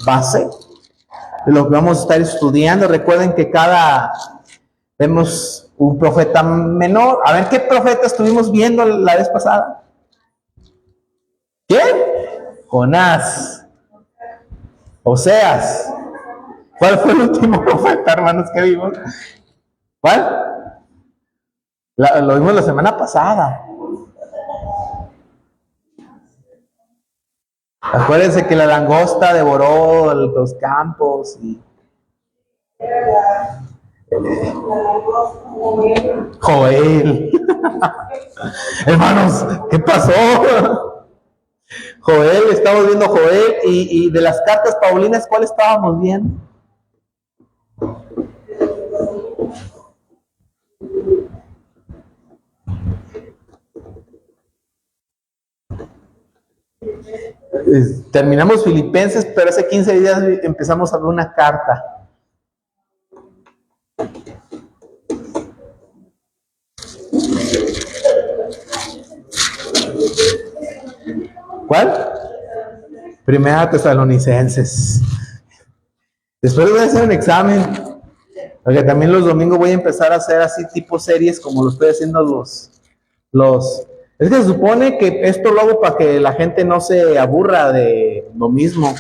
base de lo que vamos a estar estudiando. Recuerden que vemos un profeta menor. A ver, ¿qué profeta estuvimos viendo la vez pasada? ¿Quién? Jonás. Oseas. ¿Cuál fue el último profeta, hermanos, que vimos? ¿Cuál? Lo vimos la semana pasada. Acuérdense que la langosta devoró los campos y Joel. Hermanos, ¿qué pasó? Joel, estamos viendo Joel y de las cartas paulinas, ¿cuál estábamos viendo? Terminamos Filipenses, pero hace 15 días empezamos a ver una carta. ¿Cuál? Primera Tesalonicenses. Después voy a hacer un examen, porque también los domingos voy a empezar a hacer así tipo series como lo estoy haciendo los. Es que se supone que esto lo hago para que la gente no se aburra de lo mismo.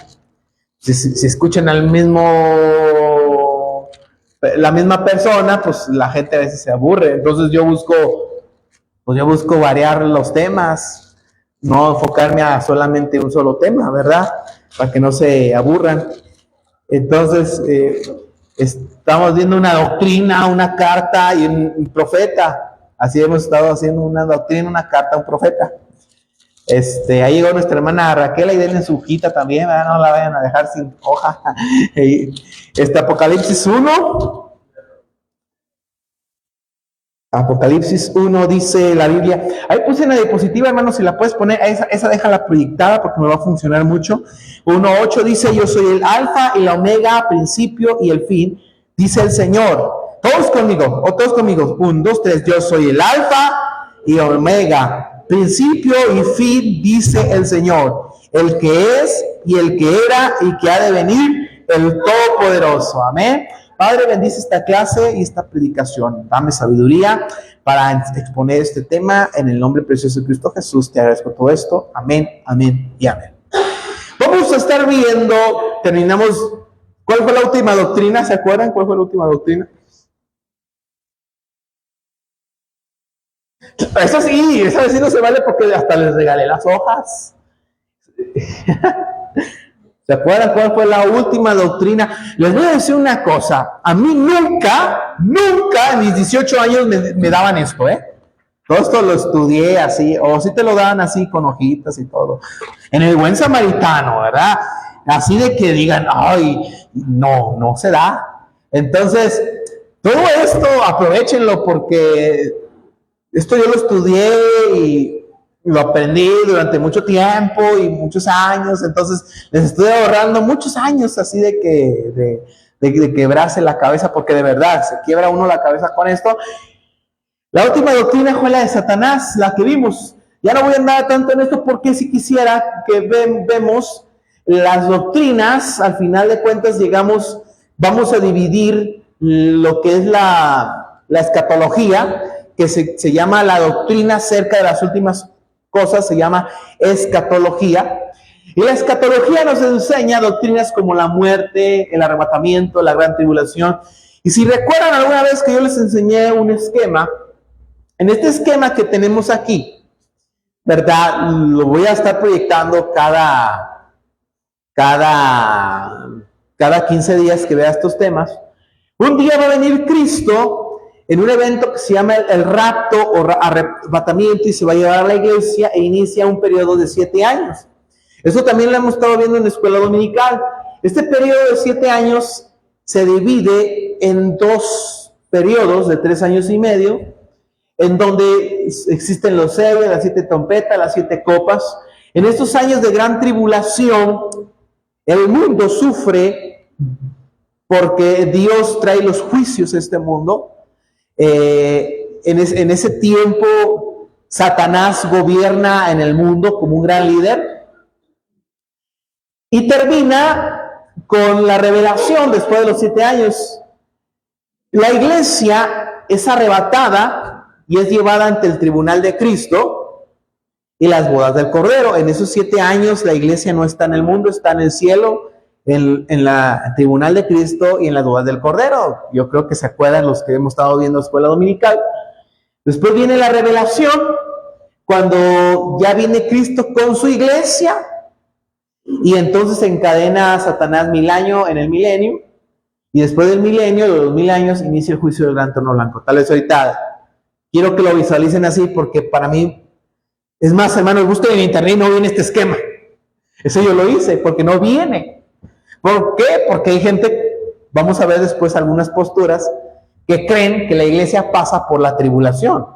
Si escuchan la misma persona, pues la gente a veces se aburre. Entonces yo busco variar los temas, no enfocarme a solamente un solo tema, ¿verdad? Para que no se aburran. Entonces, estamos viendo una doctrina, una carta y un profeta. Así hemos estado haciendo una doctrina, una carta, un profeta. Ahí llegó nuestra hermana Raquel, y denle su hojita también, ¿verdad? No la vayan a dejar sin hoja. Apocalipsis 1. Apocalipsis 1 dice la Biblia. Ahí puse en la diapositiva, hermanos, si la puedes poner, esa déjala proyectada porque me va a funcionar mucho. 1:8 dice: yo soy el alfa y la omega, principio y el fin, dice el Señor. Todos conmigo. 1, 2, 3. Yo soy el alfa y omega, principio y fin, dice el Señor, el que es y el que era y que ha de venir, el Todopoderoso. Amén. Padre, bendice esta clase y esta predicación. Dame sabiduría para exponer este tema en el nombre precioso de Cristo Jesús. Te agradezco todo esto. Amén, amén y amén. Vamos a estar viendo, terminamos. ¿Cuál fue la última doctrina? ¿Se acuerdan cuál fue la última doctrina? Esa sí no se vale porque hasta les regalé las hojas. ¿Se acuerdan cuál fue la última doctrina? Les voy a decir una cosa. A mí nunca en mis 18 años me daban esto, Todo esto lo estudié así, o si te lo daban así con hojitas y todo. En el buen samaritano, ¿verdad? Así de que digan, ay, no se da. Entonces, todo esto aprovechenlo porque esto yo lo estudié y lo aprendí durante mucho tiempo y muchos años. Entonces, les estoy ahorrando muchos años así de quebrarse la cabeza, porque de verdad se quiebra uno la cabeza con esto. La última doctrina fue la de Satanás, la que vimos. Ya no voy a andar tanto en esto porque si quisiera que vemos las doctrinas, al final de cuentas vamos a dividir lo que es la escatología, que se llama la doctrina acerca de las últimas cosas, se llama escatología. Y la escatología nos enseña doctrinas como la muerte, el arrebatamiento, la gran tribulación. Y si recuerdan alguna vez que yo les enseñé un esquema, en este esquema que tenemos aquí, ¿verdad? Lo voy a estar proyectando cada 15 días que vea estos temas. Un día va a venir Cristo en un evento que se llama el rapto o arrebatamiento, y se va a llevar a la iglesia e inicia un periodo de 7 años. Eso también lo hemos estado viendo en la escuela dominical. Este periodo de 7 años se divide en 2 periodos de 3 años y medio, en donde existen los sellos, las 7 trompetas, las 7 copas. En estos años de gran tribulación, el mundo sufre porque Dios trae los juicios a este mundo. En ese tiempo, Satanás gobierna en el mundo como un gran líder. Y termina con la revelación después de los 7 años, la iglesia es arrebatada y es llevada ante el tribunal de Cristo y las bodas del Cordero. En esos 7 años la iglesia no está en el mundo, está en el cielo, en la tribunal de Cristo y en las bodas del Cordero. Yo creo que se acuerdan los que hemos estado viendo escuela dominical. Después viene la revelación, cuando ya viene Cristo con su iglesia, y entonces se encadena a Satanás 1000 años en el milenio, y después del milenio, de los 1000 años, inicia el juicio del gran trono blanco. Tal vez ahorita quiero que lo visualicen así, porque para mí, es más, hermanos, busquen en internet y no viene este esquema. Eso yo lo hice, porque no viene. ¿Por qué? Porque hay gente, vamos a ver después algunas posturas, que creen que la iglesia pasa por la tribulación.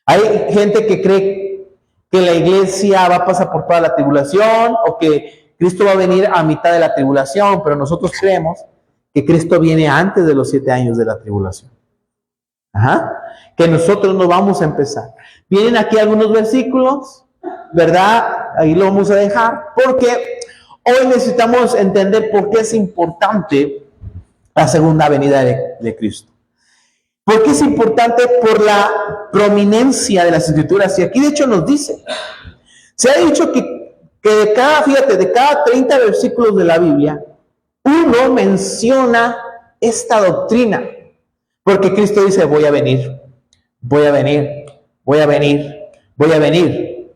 Hay gente que cree que la iglesia va a pasar por toda la tribulación, o que Cristo va a venir a mitad de la tribulación, pero nosotros creemos que Cristo viene antes de los 7 años de la tribulación. Que nosotros no vamos a empezar. Vienen aquí algunos versículos, ¿verdad? Ahí lo vamos a dejar, porque hoy necesitamos entender por qué es importante la segunda venida de Cristo. ¿Por qué es importante? Por la prominencia de las Escrituras. Y aquí de hecho nos dice, se ha dicho que de cada 30 versículos de la Biblia, uno menciona esta doctrina. Porque Cristo dice, voy a venir, voy a venir, voy a venir, voy a venir.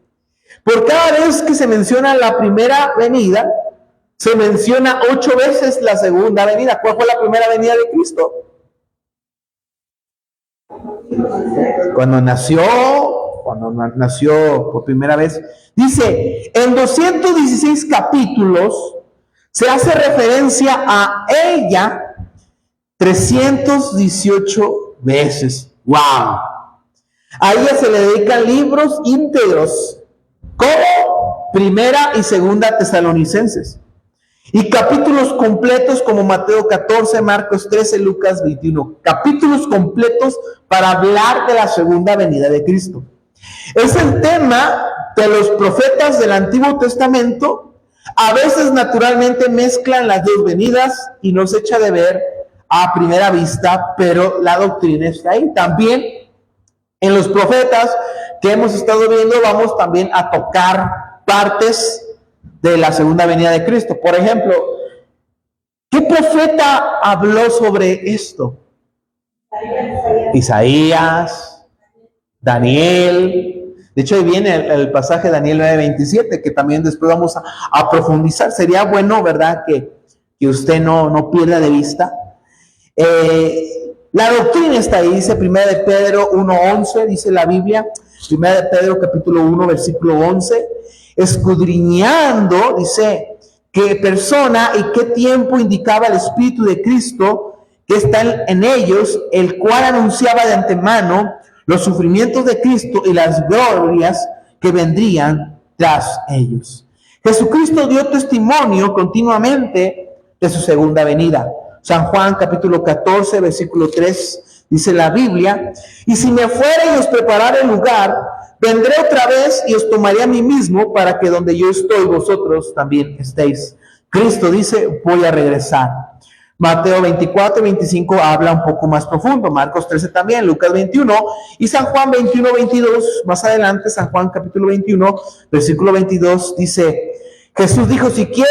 Por cada vez que se menciona la primera venida, se menciona 8 veces la segunda venida. ¿Cuál fue la primera venida de Cristo? Cuando nació por primera vez. Dice, en 216 capítulos se hace referencia a ella 318 veces. ¡Wow! A ella se le dedican libros íntegros, como Primera y Segunda Tesalonicenses, y capítulos completos como Mateo 14, Marcos 13, Lucas 21. Capítulos completos para hablar de la segunda venida de Cristo. Es el tema de los profetas del Antiguo Testamento. A veces naturalmente mezclan las dos venidas y no se echa de ver a primera vista, pero la doctrina está ahí. También en los profetas que hemos estado viendo vamos también a tocar partes de la segunda venida de Cristo. Por ejemplo, ¿qué profeta habló sobre esto? Isaías, Daniel. De hecho, ahí viene el pasaje de Daniel 9:27, que también después vamos a profundizar. Sería bueno, ¿verdad?, que usted no pierda de vista. La doctrina está ahí, dice 1 de Pedro 1:11, dice la Biblia, 1 de Pedro capítulo 1, versículo 11, escudriñando, dice, qué persona y qué tiempo indicaba el Espíritu de Cristo que está en ellos, el cual anunciaba de antemano los sufrimientos de Cristo y las glorias que vendrían tras ellos. Jesucristo dio testimonio continuamente de su segunda venida. San Juan capítulo 14, versículo 3, dice la Biblia, y si me fuera y os preparara el lugar, vendré otra vez y os tomaré a mí mismo, para que donde yo estoy, vosotros también estéis. Cristo dice, voy a regresar. Mateo 24, 25 habla un poco más profundo, Marcos 13 también, Lucas 21, y San Juan 21, 22, más adelante, San Juan capítulo 21, versículo 22, dice, Jesús dijo, si quiero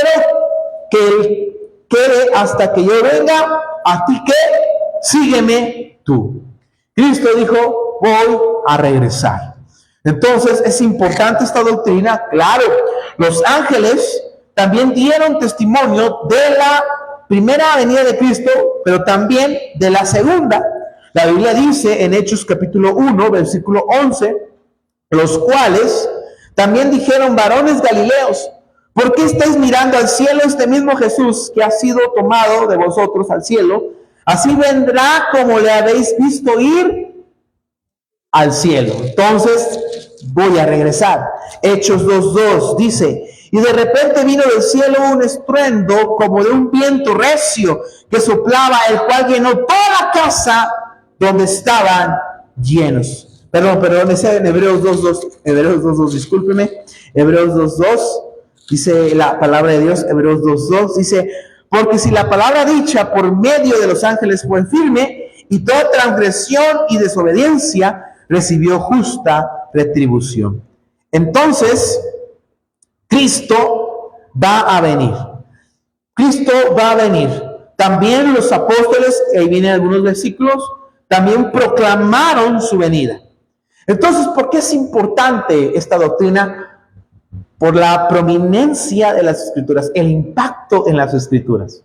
que él quede hasta que yo venga, a ti que sígueme tú. Cristo dijo, voy a regresar. Entonces es importante esta doctrina. Claro, los ángeles también dieron testimonio de la primera venida de Cristo, pero también de la segunda. La Biblia dice en Hechos capítulo 1, versículo 11, los cuales también dijeron, varones galileos, ¿por qué estáis mirando al cielo? Este mismo Jesús que ha sido tomado de vosotros al cielo, así vendrá como le habéis visto ir al cielo. Entonces voy a regresar. Hechos 2:2 dice, y de repente vino del cielo un estruendo como de un viento recio que soplaba, el cual llenó toda la casa donde estaban llenos. Perdón, ese en Hebreos 2:2, discúlpeme, Hebreos 2:2, dice la palabra de Dios, Hebreos 2:2, dice, porque si la palabra dicha por medio de los ángeles fue firme, y toda transgresión y desobediencia recibió justa retribución. Entonces, Cristo va a venir. Cristo va a venir. También los apóstoles, ahí vienen algunos versículos, también proclamaron su venida. Entonces, ¿por qué es importante esta doctrina? Por la prominencia de las Escrituras, el impacto en las Escrituras.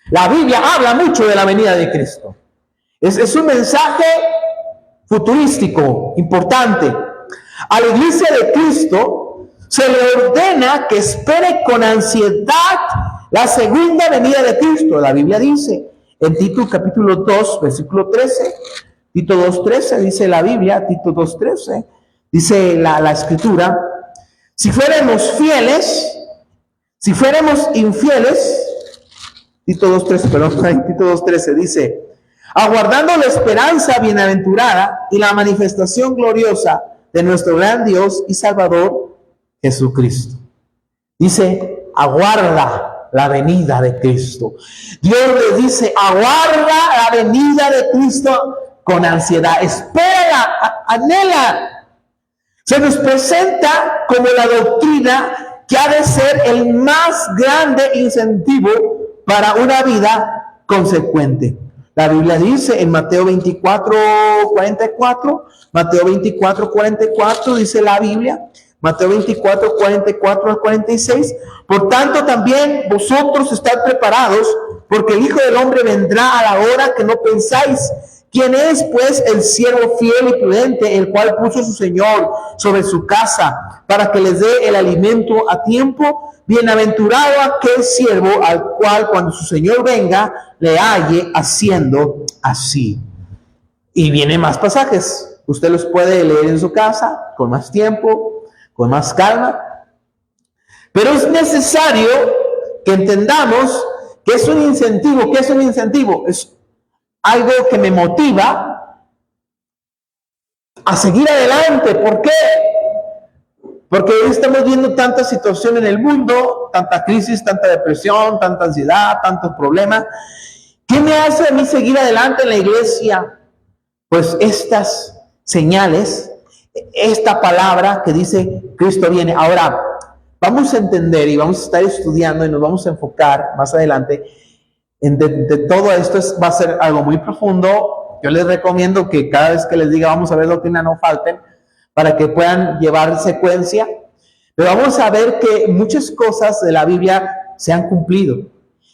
La Biblia habla mucho de la venida de Cristo. Es un mensaje futurístico, importante. A la iglesia de Cristo se le ordena que espere con ansiedad la segunda venida de Cristo. La Biblia dice en Tito capítulo 2, versículo 13, Tito 2:13 dice la Biblia, Tito 2:13, dice la Escritura, si fuéramos fieles, si fuéramos infieles, Tito 2:13 dice, aguardando la esperanza bienaventurada y la manifestación gloriosa de nuestro gran Dios y Salvador Jesucristo. Dice, aguarda la venida de Cristo. Dios le dice, aguarda la venida de Cristo con ansiedad. Espera, anhela. Se nos presenta como la doctrina que ha de ser el más grande incentivo para una vida consecuente. La Biblia dice en Mateo 24:44, Mateo 24:44 dice la Biblia, Mateo 24:44 al 46, por tanto también vosotros estad preparados, porque el Hijo del Hombre vendrá a la hora que no pensáis. ¿Quién es, pues, el siervo fiel y prudente, el cual puso su Señor sobre su casa, para que les dé el alimento a tiempo? Bienaventurado aquel siervo al cual cuando su Señor venga, le halle haciendo así. Y vienen más pasajes. Usted los puede leer en su casa, con más tiempo, con más calma. Pero es necesario que entendamos que es un incentivo. ¿Qué es un incentivo? Es algo que me motiva a seguir adelante. ¿Por qué? Porque hoy estamos viendo tanta situación en el mundo, tanta crisis, tanta depresión, tanta ansiedad, tantos problemas. ¿Qué me hace a mí seguir adelante en la iglesia? Pues estas señales, esta palabra que dice Cristo viene. Ahora, vamos a entender y vamos a estar estudiando y nos vamos a enfocar más adelante de todo esto. Va a ser algo muy profundo. Yo les recomiendo que cada vez que les diga vamos a ver doctrina, no falten, para que puedan llevar secuencia. Pero vamos a ver que muchas cosas de la Biblia se han cumplido.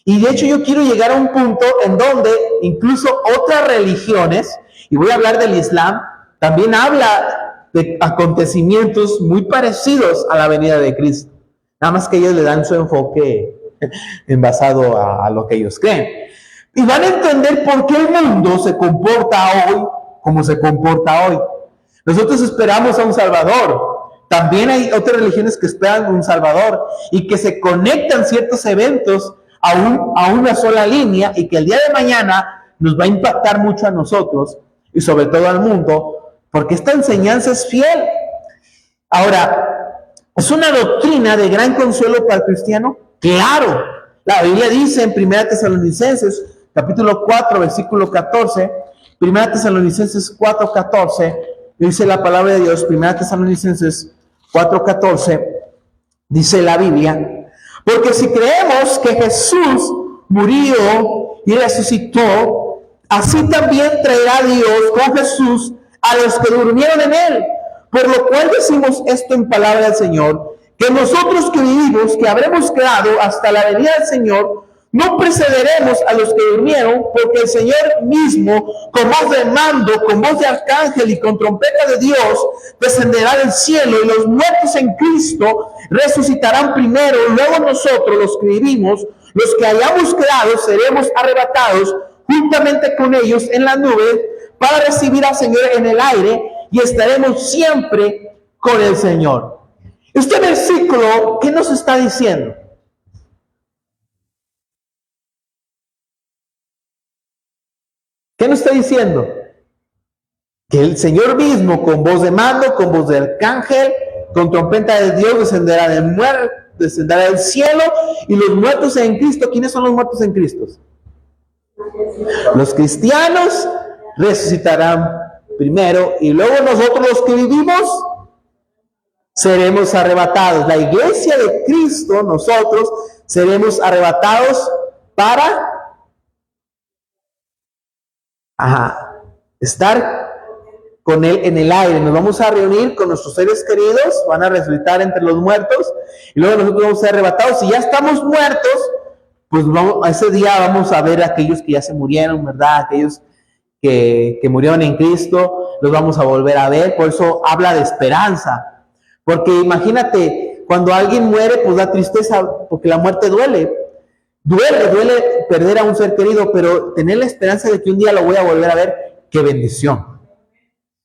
Y de hecho yo quiero llegar a un punto en donde incluso otras religiones, y voy a hablar del Islam, también habla de acontecimientos muy parecidos a la venida de Cristo. Nada más que ellos le dan su enfoque basado a lo que ellos creen. Y van a entender por qué el mundo se comporta hoy como se comporta hoy. Nosotros esperamos a un Salvador. También hay otras religiones que esperan un Salvador y que se conectan ciertos eventos a una sola línea y que el día de mañana nos va a impactar mucho a nosotros y sobre todo al mundo, porque esta enseñanza es fiel. Ahora, ¿es una doctrina de gran consuelo para el cristiano? Claro. La Biblia dice en 1 Tesalonicenses, capítulo 4, versículo 14, 1 Tesalonicenses 4:14, dice la palabra de Dios, 1 Tesalonicenses 4:14, dice la Biblia, porque si creemos que Jesús murió y resucitó, así también traerá Dios con Jesús a los que durmieron en él. Por lo cual decimos esto en palabra del Señor, que nosotros que vivimos, que habremos quedado hasta la venida del Señor, no precederemos a los que durmieron, porque el Señor mismo, con voz de mando, con voz de arcángel y con trompeta de Dios, descenderá del cielo, y los muertos en Cristo resucitarán primero, luego nosotros, los que vivimos, los que hayamos quedado, seremos arrebatados juntamente con ellos en las nubes, para recibir al Señor en el aire, y estaremos siempre con el Señor. Este versículo, ¿qué nos está diciendo? ¿Qué nos está diciendo? Que el Señor mismo, con voz de mando, con voz de arcángel, con trompeta de Dios, descenderá descenderá del cielo, y los muertos en Cristo. ¿Quiénes son los muertos en Cristo? Los cristianos resucitarán primero, y luego nosotros los que vivimos seremos arrebatados. La iglesia de Cristo, nosotros seremos arrebatados para estar con Él en el aire. Nos vamos a reunir con nuestros seres queridos, van a resucitar entre los muertos, y luego nosotros vamos a ser arrebatados. Si ya estamos muertos, pues a ese día vamos a ver a aquellos que ya se murieron, ¿verdad? Aquellos que murieron en Cristo, los vamos a volver a ver. Por eso habla de esperanza. Porque imagínate, cuando alguien muere, pues da tristeza, porque la muerte duele. Duele perder a un ser querido, pero tener la esperanza de que un día lo voy a volver a ver, qué bendición.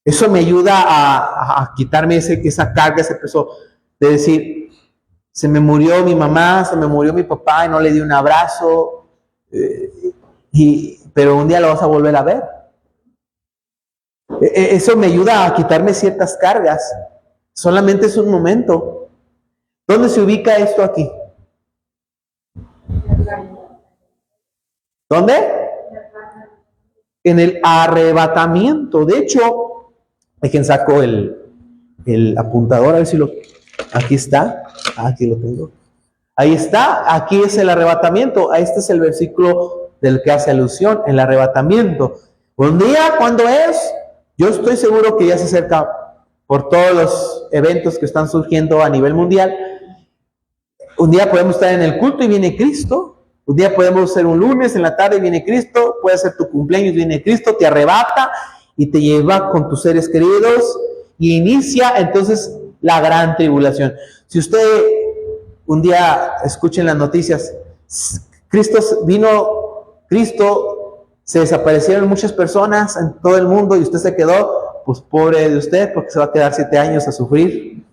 Eso me ayuda a quitarme esa carga, ese peso de decir, se me murió mi mamá, se me murió mi papá y no le di un abrazo, pero un día lo vas a volver a ver. Eso me ayuda a quitarme ciertas cargas. Solamente es un momento. ¿Dónde se ubica esto aquí? ¿Dónde? En el arrebatamiento. De hecho, dejen saco el apuntador, a ver si aquí está. Aquí lo tengo. Ahí está. Aquí es el arrebatamiento. Este es el versículo del que hace alusión, el arrebatamiento. Un día, ¿cuándo es? Yo estoy seguro que ya se acerca por todos los eventos que están surgiendo a nivel mundial. Un día podemos estar en el culto y viene Cristo. Un día podemos ser un lunes en la tarde y viene Cristo. Puede ser tu cumpleaños y viene Cristo, te arrebata y te lleva con tus seres queridos y inicia entonces la gran tribulación. Si usted un día escuchen las noticias, Cristo, se desaparecieron muchas personas en todo el mundo y usted se quedó, pues pobre de usted, porque se va a quedar 7 años a sufrir.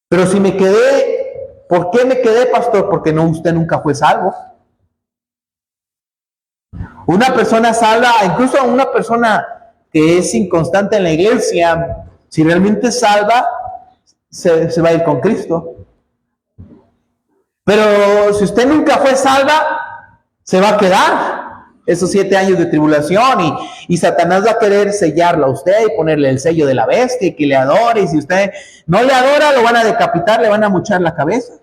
Pero si me quedé, ¿por qué me quedé, pastor? Porque usted nunca fue salvo. Una persona salva, incluso una persona que es inconstante en la iglesia, si realmente salva, se va a ir con Cristo. Pero si usted nunca fue salva, se va a quedar esos 7 años de tribulación y Satanás va a querer sellarlo a usted y ponerle el sello de la bestia y que le adore, y si usted no le adora, lo van a decapitar, le van a mochar la cabeza.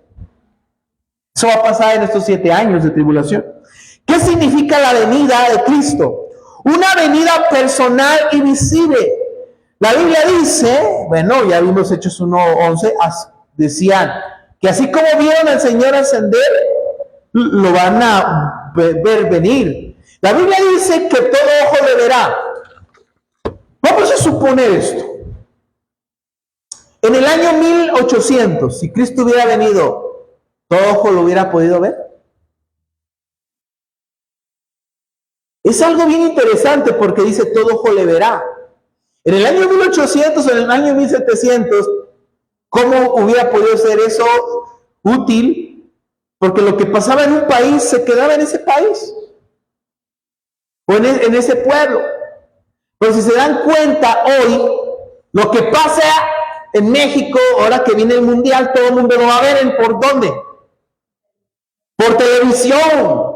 Eso va a pasar en estos 7 años de tribulación. ¿Qué significa la venida de Cristo? Una venida personal y visible. La Biblia dice, bueno, ya vimos Hechos 1:11, decían que así como vieron al Señor ascender, lo van a ver venir. La Biblia dice que todo ojo le verá. Vamos a suponer esto. En el año 1800, si Cristo hubiera venido, ¿todo ojo lo hubiera podido ver? Es algo bien interesante porque dice todo ojo le verá. En el año 1800 o en el año 1700, ¿cómo hubiera podido ser eso útil? Porque lo que pasaba en un país se quedaba en ese país o en ese pueblo. Pero si se dan cuenta hoy, lo que pasa en México, ahora que viene el mundial, todo el mundo lo va a ver. ¿Por dónde? Por televisión.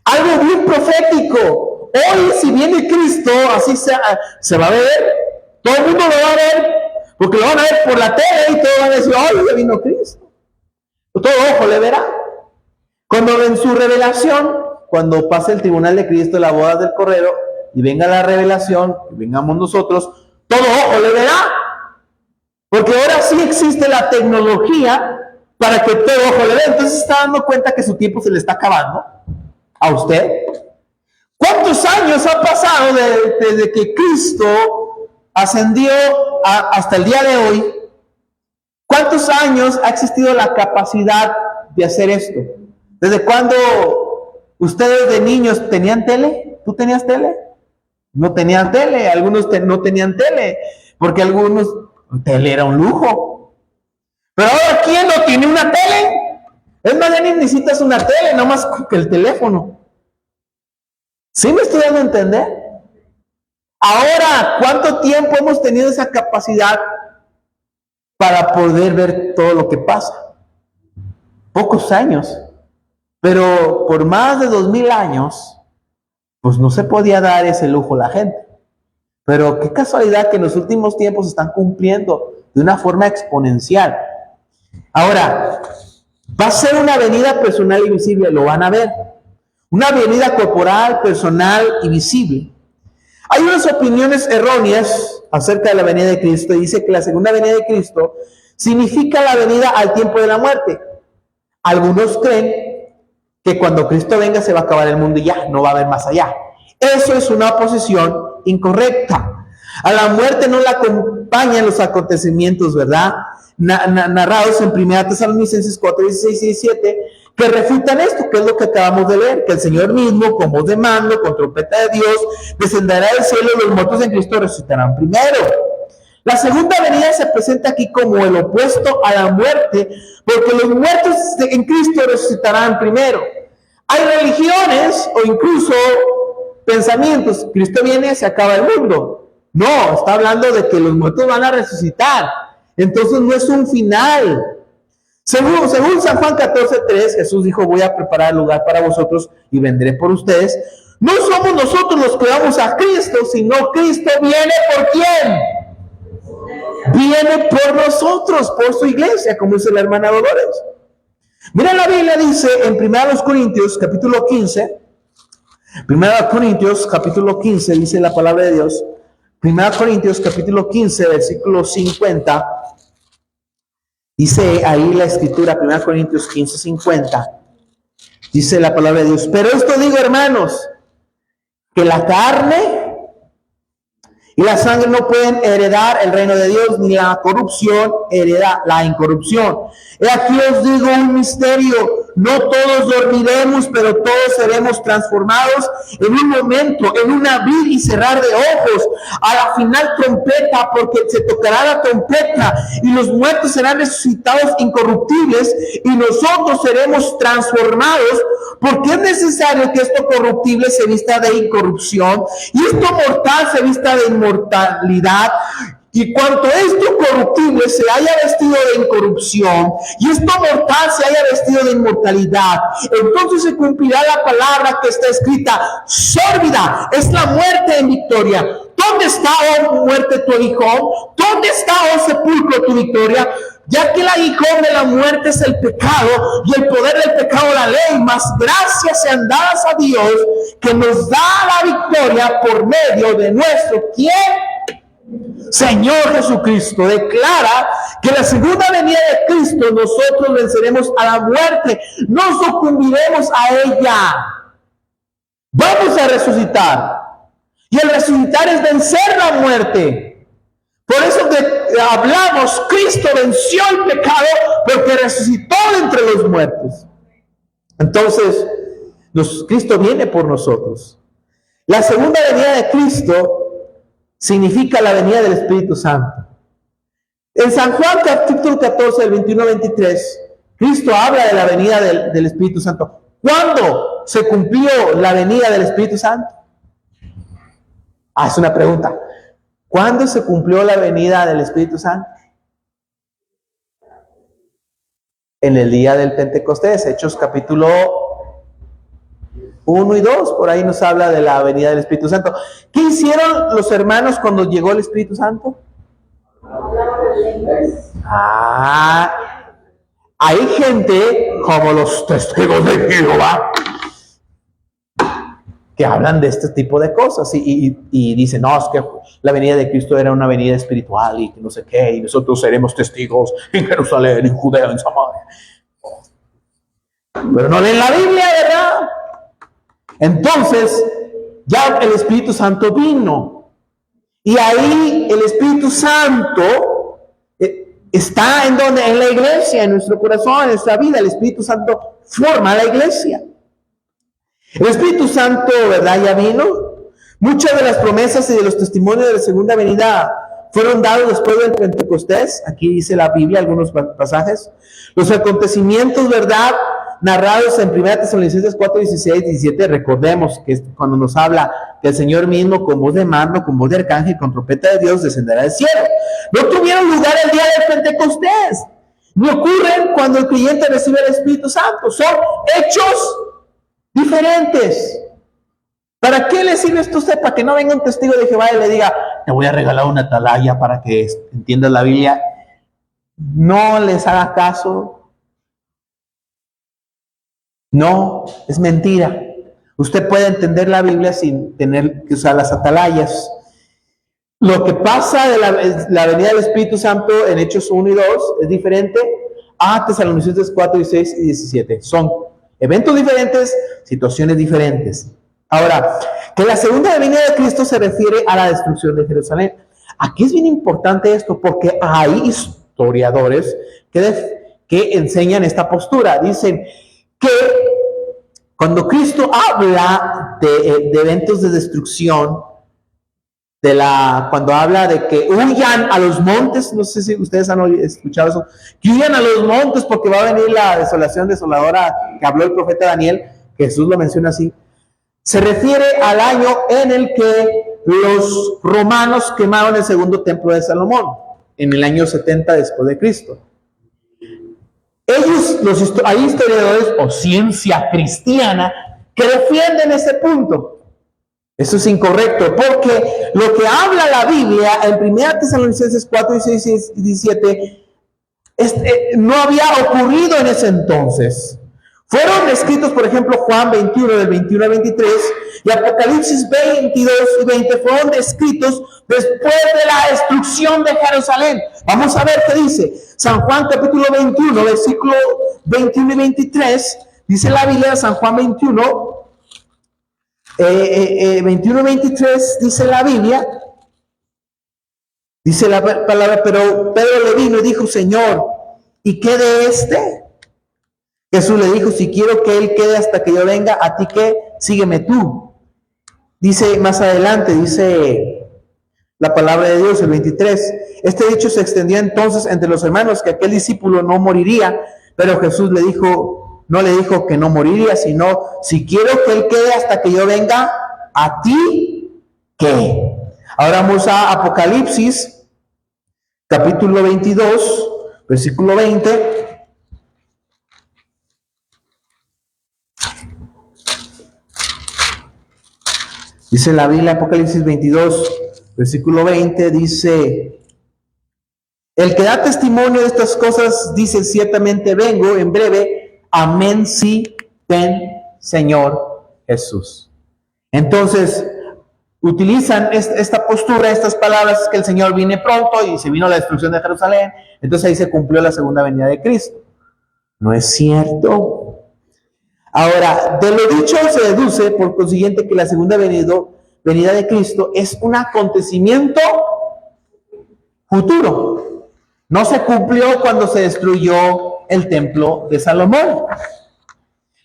Algo bien profético. Hoy, si viene Cristo, así se va a ver. Todo el mundo lo va a ver, porque lo van a ver por la tele y todos van a decir, ¡ay, ya vino Cristo! Todo ojo le verá. Cuando en su revelación, cuando pase el tribunal de Cristo, la boda del Cordero, y venga la revelación, y vengamos nosotros, todo ojo le verá. Porque ahora sí existe la tecnología para que todo ojo le vea. Entonces se está dando cuenta que su tiempo se le está acabando a usted. ¿Cuántos años ha pasado desde que Cristo ascendió hasta el día de hoy? ¿Cuántos años ha existido la capacidad de hacer esto? ¿Desde cuándo ustedes de niños tenían tele? ¿Tú tenías tele? No tenían tele. Algunos no tenían tele, porque algunos, tele era un lujo. Pero ahora, ¿quién no tiene una tele? Es más, ya ni necesitas una tele, nomás que el teléfono. ¿Sí me estoy dando a entender? Ahora, ¿cuánto tiempo hemos tenido esa capacidad para poder ver todo lo que pasa. Pocos años, pero por más de 2000 años, pues no se podía dar ese lujo a la gente. Pero qué casualidad que en los últimos tiempos se están cumpliendo de una forma exponencial. Ahora, va a ser una venida personal y visible, lo van a ver. Una venida corporal, personal y visible. Hay unas opiniones erróneas acerca de la venida de Cristo. Dice que la segunda venida de Cristo significa la venida al tiempo de la muerte. Algunos creen que cuando Cristo venga se va a acabar el mundo y ya, no va a haber más allá. Eso es una posición incorrecta. A la muerte no la acompañan los acontecimientos, ¿verdad? Narrados en 1 Tesalonicenses 4, 16 y 17, que refutan esto, que es lo que acabamos de leer, que el Señor mismo, con voz de mando, con trompeta de Dios, descenderá del cielo y los muertos en Cristo resucitarán primero. La segunda venida se presenta aquí como el opuesto a la muerte, porque los muertos en Cristo resucitarán primero. Hay religiones o incluso pensamientos, Cristo viene, se acaba el mundo. No, está hablando de que los muertos van a resucitar. Entonces no es un final. Según San Juan 14:3, Jesús dijo, voy a preparar lugar para vosotros y vendré por ustedes. No somos nosotros los que vamos a Cristo, sino Cristo viene ¿por quién? Viene por nosotros, por su iglesia, como dice la hermana Dolores. Mira, la Biblia dice en 1 Corintios capítulo 15, 1 Corintios capítulo 15, dice la palabra de Dios, 1 Corintios capítulo 15, versículo 50, dice ahí la escritura, 1 Corintios 15, 50, dice la palabra de Dios, pero esto digo, hermanos, que la carne y la sangre no pueden heredar el reino de Dios, ni la corrupción hereda la incorrupción. He aquí os digo un misterio, no todos dormiremos, pero todos seremos transformados en un momento, en un abrir y cerrar de ojos, a la final trompeta, porque se tocará la trompeta, y los muertos serán resucitados incorruptibles, y nosotros seremos transformados, porque es necesario que esto corruptible se vista de incorrupción, y esto mortal se vista de inmortalidad. Y cuanto esto corruptible se haya vestido de incorrupción y esto mortal se haya vestido de inmortalidad, entonces se cumplirá la palabra que está escrita, sórbida es la muerte en victoria. ¿Dónde está, oh muerte, tu aguijón? ¿Dónde está, oh sepulcro, tu victoria? Ya que el aguijón de la muerte es el pecado y el poder del pecado la ley, mas gracias sean dadas a Dios que nos da la victoria por medio de nuestro ¿quién? Señor Jesucristo. Declara que la segunda venida de Cristo nosotros venceremos a la muerte, no sucumbiremos a ella, vamos a resucitar, y el resucitar es vencer la muerte. Por eso que hablamos, Cristo venció el pecado porque resucitó de entre los muertos. Entonces Cristo viene por nosotros. La segunda venida de Cristo significa la venida del Espíritu Santo. En San Juan capítulo 14, del 21 al 23, Cristo habla de la venida del Espíritu Santo. ¿Cuándo se cumplió la venida del Espíritu Santo? Es una pregunta. ¿Cuándo se cumplió la venida del Espíritu Santo? En el día del Pentecostés, Hechos capítulo 1 y 2, por ahí nos habla de la venida del Espíritu Santo. ¿Qué hicieron los hermanos cuando llegó el Espíritu Santo? Hay gente como los testigos de Jehová que hablan de este tipo de cosas y dicen, no, es que la venida de Cristo era una venida espiritual y que no sé qué, y nosotros seremos testigos en Jerusalén, en Judea, en Samaria. Pero no leen la Biblia, ¿verdad? Entonces, ya el Espíritu Santo vino. Y ahí el Espíritu Santo está en donde, en la iglesia, en nuestro corazón, en nuestra vida. El Espíritu Santo forma la iglesia. El Espíritu Santo, ¿verdad? Ya vino. Muchas de las promesas y de los testimonios de la segunda venida fueron dados después del Pentecostés. Aquí dice la Biblia, algunos pasajes. Los acontecimientos, ¿verdad?, narrados en 1 Tesalonicenses 4, 16, 17, recordemos que es cuando nos habla que el Señor mismo con voz de mando, con voz de arcángel, con trompeta de Dios descenderá del cielo. No tuvieron lugar el día de Pentecostés, ni ocurren cuando el creyente recibe el Espíritu Santo. Son hechos diferentes. ¿Para qué le sirve esto a usted? Para que no venga un testigo de Jehová y le diga, te voy a regalar una atalaya para que entiendas la Biblia. No les haga caso. No, es mentira. Usted puede entender la Biblia sin tener que usar las atalayas. Lo que pasa de la venida del Espíritu Santo en Hechos 1 y 2 es diferente a Tesalonicenses 4, 16 y 17. Son eventos diferentes, situaciones diferentes. Ahora, que la segunda venida de Cristo se refiere a la destrucción de Jerusalén. Aquí es bien importante esto porque hay historiadores que enseñan esta postura. Dicen que cuando Cristo habla de eventos de destrucción, cuando habla de que huyan a los montes, no sé si ustedes han escuchado eso, que huyan a los montes porque va a venir la desolación desoladora que habló el profeta Daniel, Jesús lo menciona así, se refiere al año en el que los romanos quemaron el segundo templo de Salomón, en el año 70 después de Cristo. Hay historiadores o ciencia cristiana que defienden ese punto. Eso es incorrecto, porque lo que habla la Biblia en 1 Tesalonicenses 4, 16 y 17 no había ocurrido en ese entonces. Fueron escritos, por ejemplo, Juan 21, del 21 al 23, y Apocalipsis 22 y 20 fueron escritos después de la destrucción de Jerusalén. Vamos a ver qué dice. San Juan capítulo 21, versículo 21 y 23, dice la Biblia, San Juan 21, 21 y 23, dice la Biblia, dice la palabra, pero Pedro le vino y dijo, Señor, ¿y qué de este? Jesús le dijo, si quiero que él quede hasta que yo venga, ¿a ti qué? Sígueme tú. Dice más adelante, dice la palabra de Dios, el 23. Este dicho se extendió entonces entre los hermanos, que aquel discípulo no moriría, pero Jesús no le dijo que no moriría, sino, si quiero que él quede hasta que yo venga, ¿a ti qué? Ahora vamos a Apocalipsis, capítulo 22, versículo 20. Dice la Biblia, Apocalipsis 22, versículo 20, dice, el que da testimonio de estas cosas dice, ciertamente vengo en breve, amén, sí, ven, Señor Jesús. Entonces, utilizan esta postura, estas palabras, que el Señor viene pronto y se vino la destrucción de Jerusalén, entonces ahí se cumplió la segunda venida de Cristo. No es cierto. Ahora, de lo dicho se deduce, por consiguiente, que la segunda venida de Cristo es un acontecimiento futuro. No se cumplió cuando se destruyó el templo de Salomón.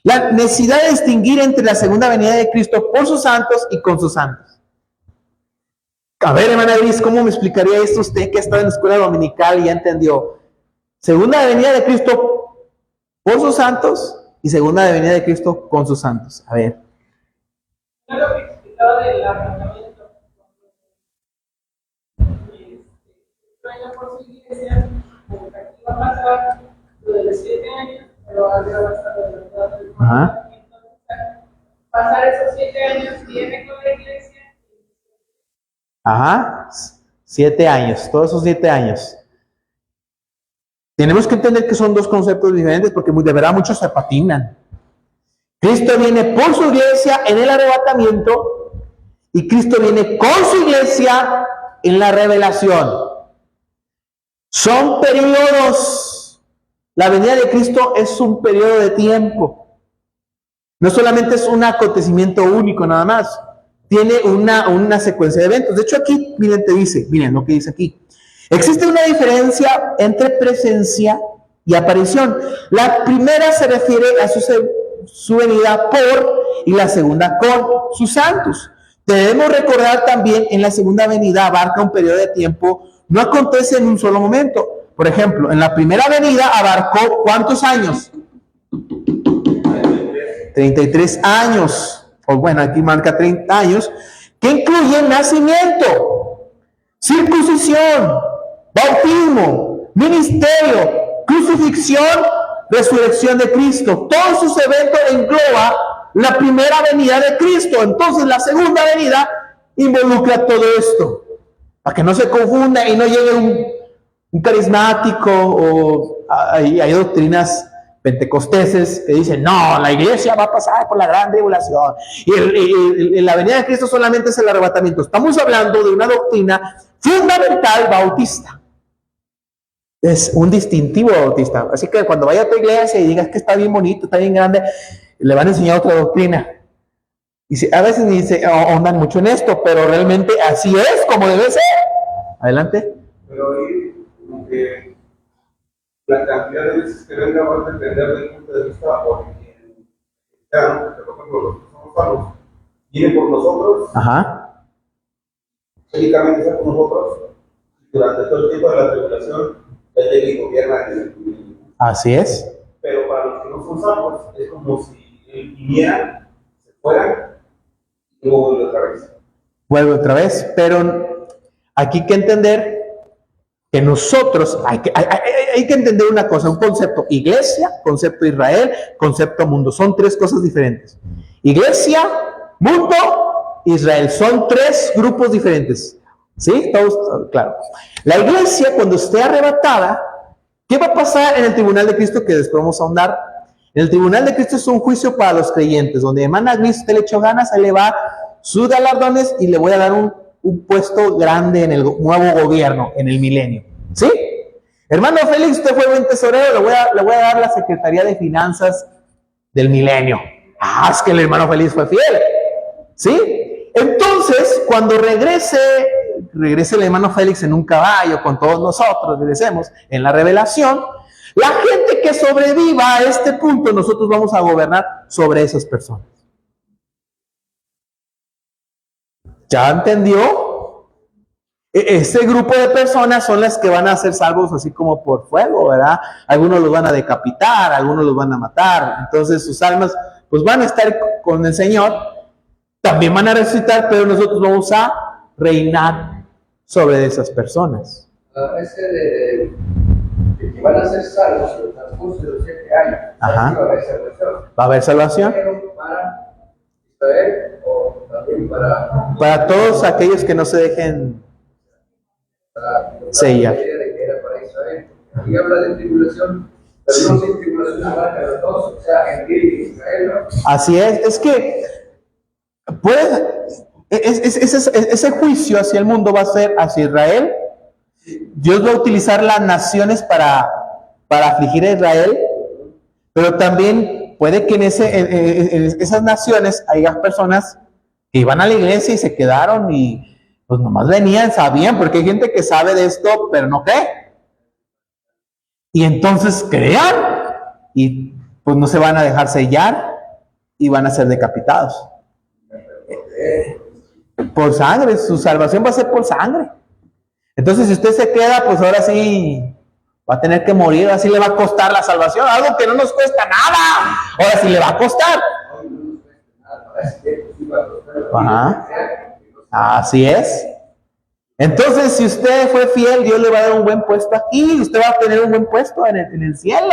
La necesidad de distinguir entre la segunda venida de Cristo por sus santos y con sus santos. A ver, hermana Gris, ¿cómo me explicaría esto usted que ha estado en la escuela dominical y ya entendió? Segunda venida de Cristo por sus santos y segunda venida de Cristo con sus santos. A ver. No lo que explicaba del arrebatamiento. Sueño por su iglesia, como que aquí va a pasar lo de los 7 años, pero arriba va a estar lo de los datos. Pasar esos 7 años, viene con la iglesia. Ajá, 7 años, todos esos 7 años. Tenemos que entender que son dos conceptos diferentes porque de verdad muchos se patinan. Cristo viene por su iglesia en el arrebatamiento y Cristo viene con su iglesia en la revelación. Son periodos. La venida de Cristo es un periodo de tiempo. No solamente es un acontecimiento único nada más. Tiene una secuencia de eventos. De hecho aquí, miren lo que dice aquí. Existe una diferencia entre presencia y aparición. La primera se refiere a su venida por y la segunda con sus santos. Debemos recordar también en la segunda venida abarca un periodo de tiempo, no acontece en un solo momento. Por ejemplo, en la primera venida abarcó ¿cuántos años? 33 años, o bueno, aquí marca 30 años, que incluyen nacimiento, circuncisión, bautismo, ministerio, crucifixión, resurrección de Cristo. Todos sus eventos engloba la primera venida de Cristo. Entonces la segunda venida involucra todo esto, para que no se confunda y no llegue un carismático o hay doctrinas pentecosteses que dicen, no, la iglesia va a pasar por la gran tribulación y la venida de Cristo solamente es el arrebatamiento. Estamos hablando de una doctrina fundamental bautista. Es un distintivo bautista. Así que cuando vaya a tu iglesia y digas que está bien bonito, está bien grande, le van a enseñar otra doctrina. Y a veces ni se ahondan mucho en esto, pero realmente así es como debe ser. Adelante. Pero ahí, como que la cantidad de veces que venga va a depender del punto de vista por quien está, por ejemplo, los que somos salvos, viene por nosotros, Ajá. únicamente está con nosotros, durante todo el tiempo de la tribulación, él llega y gobierna en el. Así es. Pero para los que no son salvos, es como si él viniera, se fuera, y luego vuelve otra vez. Vuelve otra vez, pero aquí hay que entender que nosotros, hay que entender una cosa, un concepto iglesia, concepto Israel, concepto mundo, son tres cosas diferentes. Iglesia, mundo, Israel, son tres grupos diferentes. ¿Sí? Todos, claro. La iglesia, cuando esté arrebatada, ¿qué va a pasar en el tribunal de Cristo? Que después vamos a ahondar. En el tribunal de Cristo es un juicio para los creyentes, donde hermana Cristo, usted le echó ganas, ahí le va sus galardones y le voy a dar un puesto grande en el nuevo gobierno, en el milenio. ¿Sí? Hermano Félix, usted fue buen tesorero, le voy a dar la Secretaría de Finanzas del milenio. Ah, es que el hermano Félix fue fiel. ¿Sí? Entonces, cuando regrese el hermano Félix en un caballo con todos nosotros, regresemos en la revelación, la gente que sobreviva a este punto, nosotros vamos a gobernar sobre esas personas. ¿Ya entendió? Ese grupo de personas son las que van a ser salvos así como por fuego, ¿verdad? Algunos los van a decapitar, algunos los van a matar. Entonces sus almas pues van a estar con el Señor, también van a resucitar, pero nosotros vamos a reinar sobre esas personas. Ese de que van a ser salvos en el transcurso de los 7 años. Ajá. Va a haber salvación. ¿Va a haber salvación? Pero para Israel o también Para todos aquellos que no se dejen sellar. La idea de que era para Israel. Aquí habla de tribulación, pero no sin tribulación abarca a los dos, o sea, Gentil y Israel, ¿no? Así es que ese juicio hacia el mundo va a ser hacia Israel. Dios va a utilizar las naciones para afligir a Israel, pero también puede que en esas naciones haya personas que iban a la iglesia y se quedaron y pues nomás venían, sabían, porque hay gente que sabe de esto, pero no cree. Y entonces crean y pues no se van a dejar sellar y van a ser decapitados. Por sangre, su salvación va a ser por sangre. Entonces si usted se queda, pues ahora sí va a tener que morir, así le va a costar la salvación, algo que no nos cuesta nada, ahora sí le va a costar. Ajá. Así es. Entonces si usted fue fiel, Dios le va a dar un buen puesto aquí, usted va a tener un buen puesto en el cielo.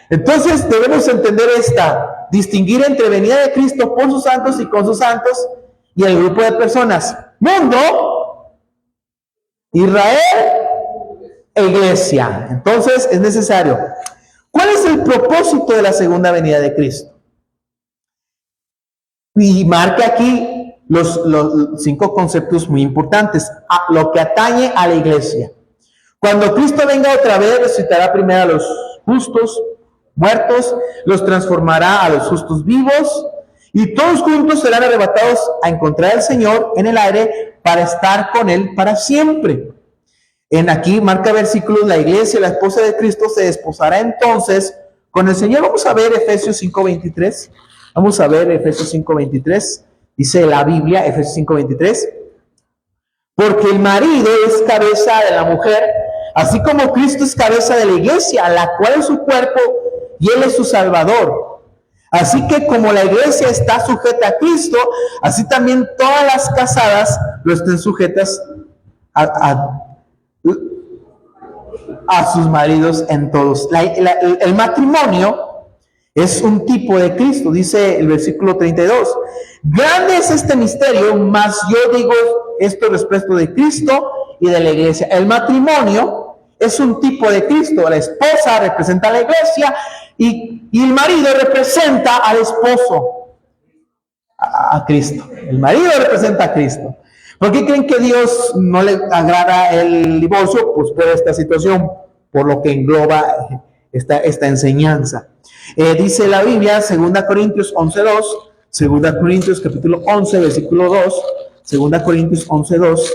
Entonces debemos entender distinguir entre venida de Cristo por sus santos y con sus santos y el grupo de personas, mundo, Israel e iglesia. Entonces es necesario. ¿Cuál es el propósito de la segunda venida de Cristo? Y marca aquí los 5 conceptos muy importantes, lo que atañe a la iglesia. Cuando Cristo venga otra vez, resucitará primero a los justos muertos, los transformará a los justos vivos, y todos juntos serán arrebatados a encontrar al Señor en el aire para estar con Él para siempre. Aquí marca versículos, la iglesia, la esposa de Cristo, se desposará entonces con el Señor. Vamos a ver Efesios 5:23. Vamos a ver Efesios 5:23. Dice la Biblia, Efesios 5:23. Porque el marido es cabeza de la mujer, así como Cristo es cabeza de la iglesia, la cual es su cuerpo y Él es su Salvador. Así que como la iglesia está sujeta a Cristo, así también todas las casadas lo estén sujetas a sus maridos en todos. El matrimonio es un tipo de Cristo, dice el versículo 32. Grande es este misterio, mas yo digo esto respecto de Cristo y de la iglesia. El matrimonio es un tipo de Cristo. La esposa representa a la iglesia y el marido representa al esposo, a Cristo. El marido representa a Cristo. ¿Por qué creen que Dios no le agrada el divorcio? Pues por esta situación, por lo que engloba esta enseñanza. Dice la Biblia, 2 Corintios 11:2, 2 Corintios capítulo 11, versículo 2, 2 Corintios 11:2.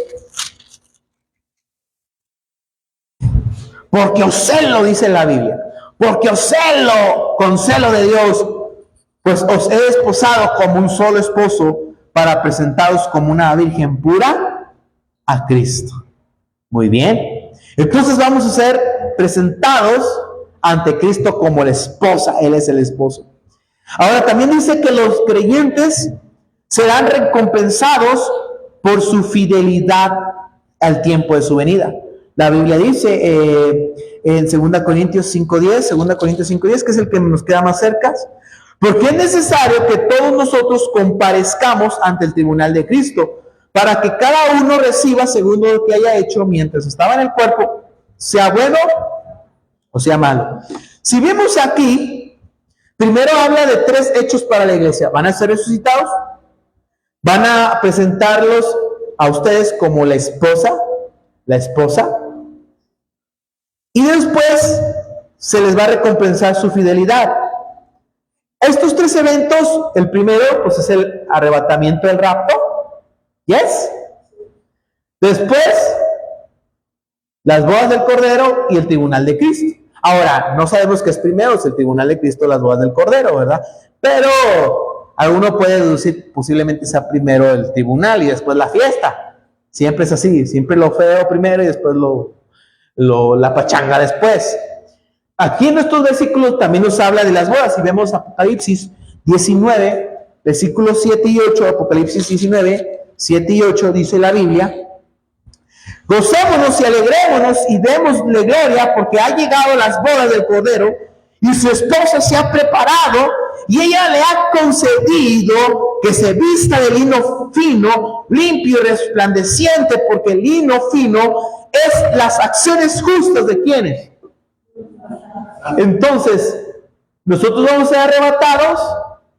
Porque os celo, dice la Biblia, porque os celo con celo de Dios, pues os he desposado como un solo esposo para presentaros como una virgen pura a Cristo. Muy bien. Entonces vamos a ser presentados ante Cristo como la esposa. Él es el esposo. Ahora también dice que los creyentes serán recompensados por su fidelidad al tiempo de su venida. La Biblia dice en 2 Corintios 5:10, 2 Corintios 5:10, que es el que nos queda más cerca, porque es necesario que todos nosotros comparezcamos ante el tribunal de Cristo, para que cada uno reciba según lo que haya hecho mientras estaba en el cuerpo, sea bueno o sea malo. Si vemos aquí, primero habla de 3 hechos para la iglesia. Van a ser resucitados, van a presentarlos a ustedes como la esposa, y después se les va a recompensar su fidelidad. Estos 3 eventos, el primero pues es el arrebatamiento del rapto, ¿yes? Después, las bodas del Cordero y el tribunal de Cristo. Ahora, no sabemos qué es primero, si el tribunal de Cristo o las bodas del Cordero, ¿verdad? Pero alguno puede deducir, posiblemente sea primero el tribunal y después la fiesta. Siempre es así, siempre lo feo primero y después la pachanga después. Aquí en estos versículos también nos habla de las bodas. Si vemos Apocalipsis 19, versículos 7 y 8, Apocalipsis 19, 7 y 8, dice la Biblia: gocémonos y alegrémonos y démosle gloria, porque ha llegado las bodas del Cordero y su esposa se ha preparado, y ella le ha concedido que se vista de lino fino, limpio y resplandeciente, porque el lino fino es las acciones justas de quienes. Entonces, nosotros vamos a ser arrebatados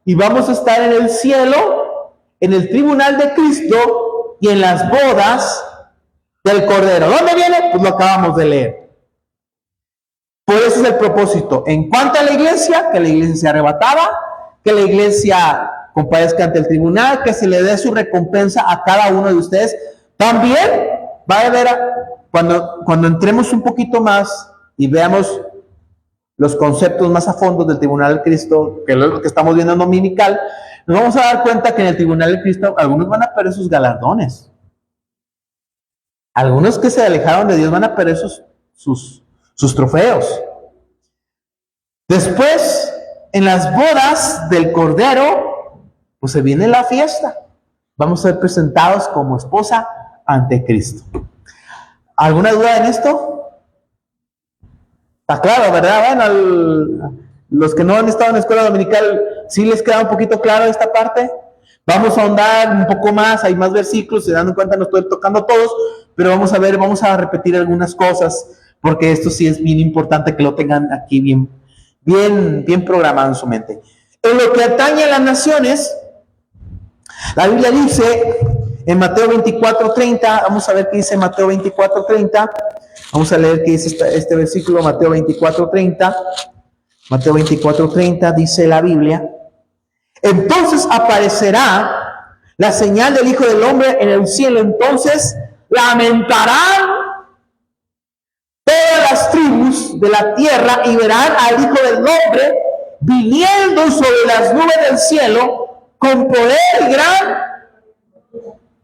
y vamos a estar en el cielo, en el tribunal de Cristo y en las bodas del Cordero. ¿Dónde viene? Pues lo acabamos de leer. Por eso es el propósito. En cuanto a la iglesia, que la iglesia sea arrebatada, que la iglesia comparezca ante el tribunal, que se le dé su recompensa a cada uno de ustedes. También va a haber, cuando entremos un poquito más y veamos los conceptos más a fondo del tribunal de Cristo, que es lo que estamos viendo en dominical, nos vamos a dar cuenta que en el tribunal de Cristo algunos van a perder sus galardones. Algunos que se alejaron de Dios van a perder sus trofeos. Después, en las bodas del Cordero, pues se viene la fiesta. Vamos a ser presentados como esposa ante Cristo. ¿Alguna duda en esto? Está claro, ¿verdad? Bueno, los que no han estado en la escuela dominical, ¿sí les queda un poquito claro esta parte? Vamos a ahondar un poco más, hay más versículos, se dan cuenta, no estoy tocando todos, pero vamos a ver, vamos a repetir algunas cosas, porque esto sí es bien importante que lo tengan aquí bien programado en su mente. En lo que atañe a las naciones, la Biblia dice en Mateo 24:30, vamos a ver qué dice Mateo 24:30, vamos a leer qué dice este versículo, Mateo 24:30. Mateo 24:30 dice la Biblia: entonces aparecerá la señal del Hijo del Hombre en el cielo, entonces lamentarán todas las tribus de la tierra y verán al Hijo del Hombre viniendo sobre las nubes del cielo con poder y gran.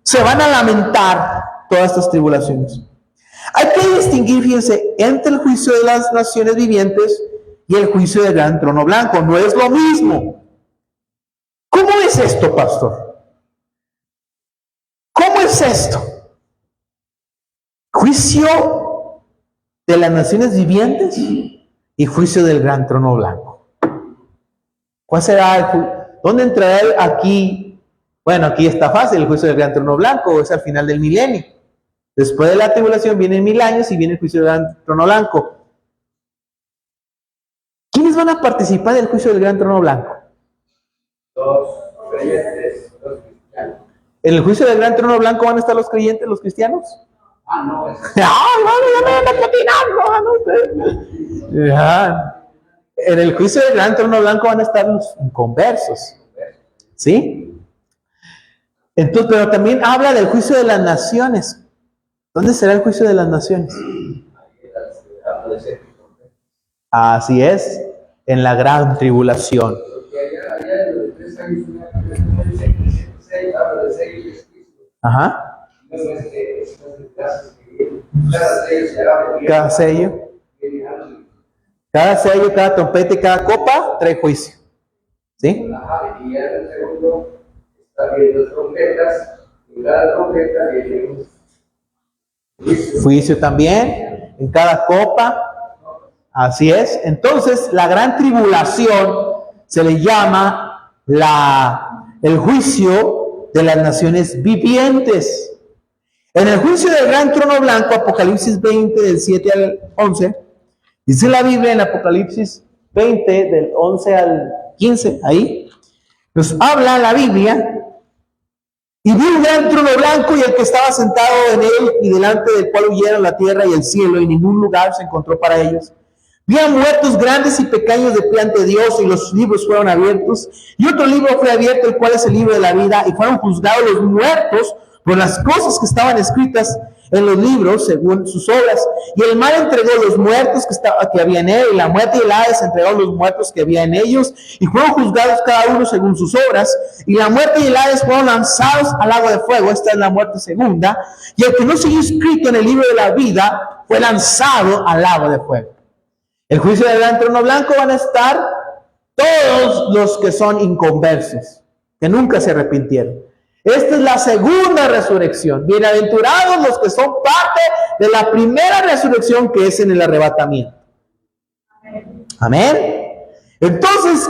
Se van a lamentar todas estas tribulaciones. Hay que distinguir, fíjense, entre el juicio de las naciones vivientes y el juicio del gran trono blanco. No es lo mismo. ¿Cómo es esto, pastor? ¿Cómo es esto? Juicio de las naciones vivientes y juicio del gran trono blanco. ¿Cuál será el juicio? ¿Dónde entrará él aquí? Bueno, aquí está fácil, el juicio del gran trono blanco es al final del milenio. Después de la tribulación vienen 1000 años y viene el juicio del gran trono blanco. ¿Quiénes van a participar del juicio del gran trono blanco? Los creyentes, los cristianos. ¿En el juicio del gran trono blanco van a estar los creyentes, los cristianos? No, es Ya. En el juicio del gran trono blanco van a estar los inconversos. ¿Sí? Entonces, pero también habla del juicio de las naciones. ¿Dónde será el juicio de las naciones? Así es, en la gran tribulación. Ajá. Cada sello, cada trompeta y cada copa trae juicio. ¿Sí? Y en el segundo está viendo trompetas, y cada trompeta viene un juicio también, en cada copa. Así es. Entonces, la gran tribulación se le llama el juicio de las naciones vivientes. En el juicio del gran trono blanco, Apocalipsis 20, del 7 al 11, dice la Biblia en Apocalipsis 20, del 11 al 15, ahí, nos habla la Biblia. Y vi un gran trono blanco y el que estaba sentado en él, y delante del cual huyeron la tierra y el cielo, y ningún lugar se encontró para ellos. Vi a muertos grandes y pequeños de pie ante Dios, y los libros fueron abiertos. Y otro libro fue abierto, el cual es el libro de la vida, y fueron juzgados los muertos por las cosas que estaban escritas en los libros según sus obras. Y el mar entregó los muertos que había en él, y la muerte y el Hades entregó los muertos que había en ellos, y fueron juzgados cada uno según sus obras. Y la muerte y el Hades fueron lanzados al lago de fuego. Esta es la muerte segunda. Y el que no siguió escrito en el libro de la vida fue lanzado al lago de fuego. El juicio del gran trono blanco van a estar todos los que son inconversos, que nunca se arrepintieron. Esta es la segunda resurrección. Bienaventurados los que son parte de la primera resurrección, que es en el arrebatamiento. Amén. Entonces,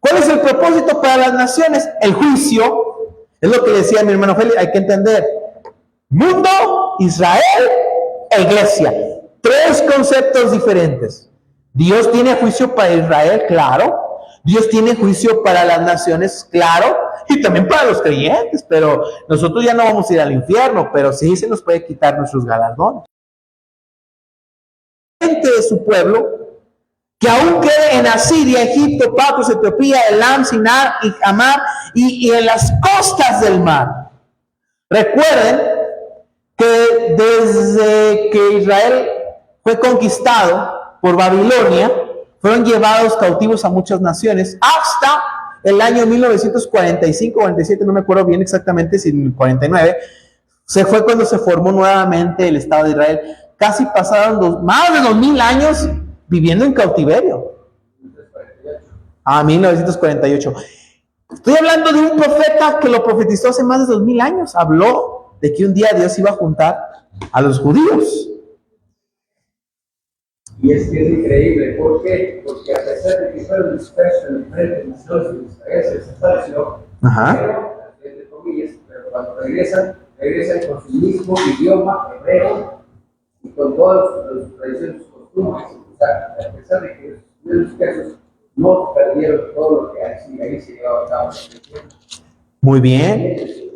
¿cuál es el propósito para las naciones? El juicio. Es lo que decía mi hermano Félix, hay que entender. Mundo, Israel e iglesia. Tres conceptos diferentes. Dios tiene juicio para Israel, claro. Dios tiene juicio para las naciones, claro, y también para los creyentes, pero nosotros ya no vamos a ir al infierno, pero sí se nos puede quitar nuestros galardones. Gente de su pueblo, que aún quede en Asiria, Egipto, Patros, Etiopía, Elam, Sinar y Amar, y en las costas del mar. Recuerden que desde que Israel fue conquistado por Babilonia, fueron llevados cautivos a muchas naciones hasta el año 1945, 47, no me acuerdo bien exactamente, si en el 49, se fue cuando se formó nuevamente el Estado de Israel. Casi pasaron más de 2000 años viviendo en cautiverio. 1948. Estoy hablando de un profeta que lo profetizó hace más de 2000 años. Habló de que un día Dios iba a juntar a los judíos. Y es que es increíble, ¿por qué? Porque a pesar de que fueron dispersos en diferentes naciones, Israel se estableció, pero, entre comillas, pero cuando regresan con su mismo idioma hebreo y con todas sus tradiciones, sus costumbres, o sea, a pesar de que los dispersos no perdieron todo lo que ahí se llevaba a cabo. Muy bien.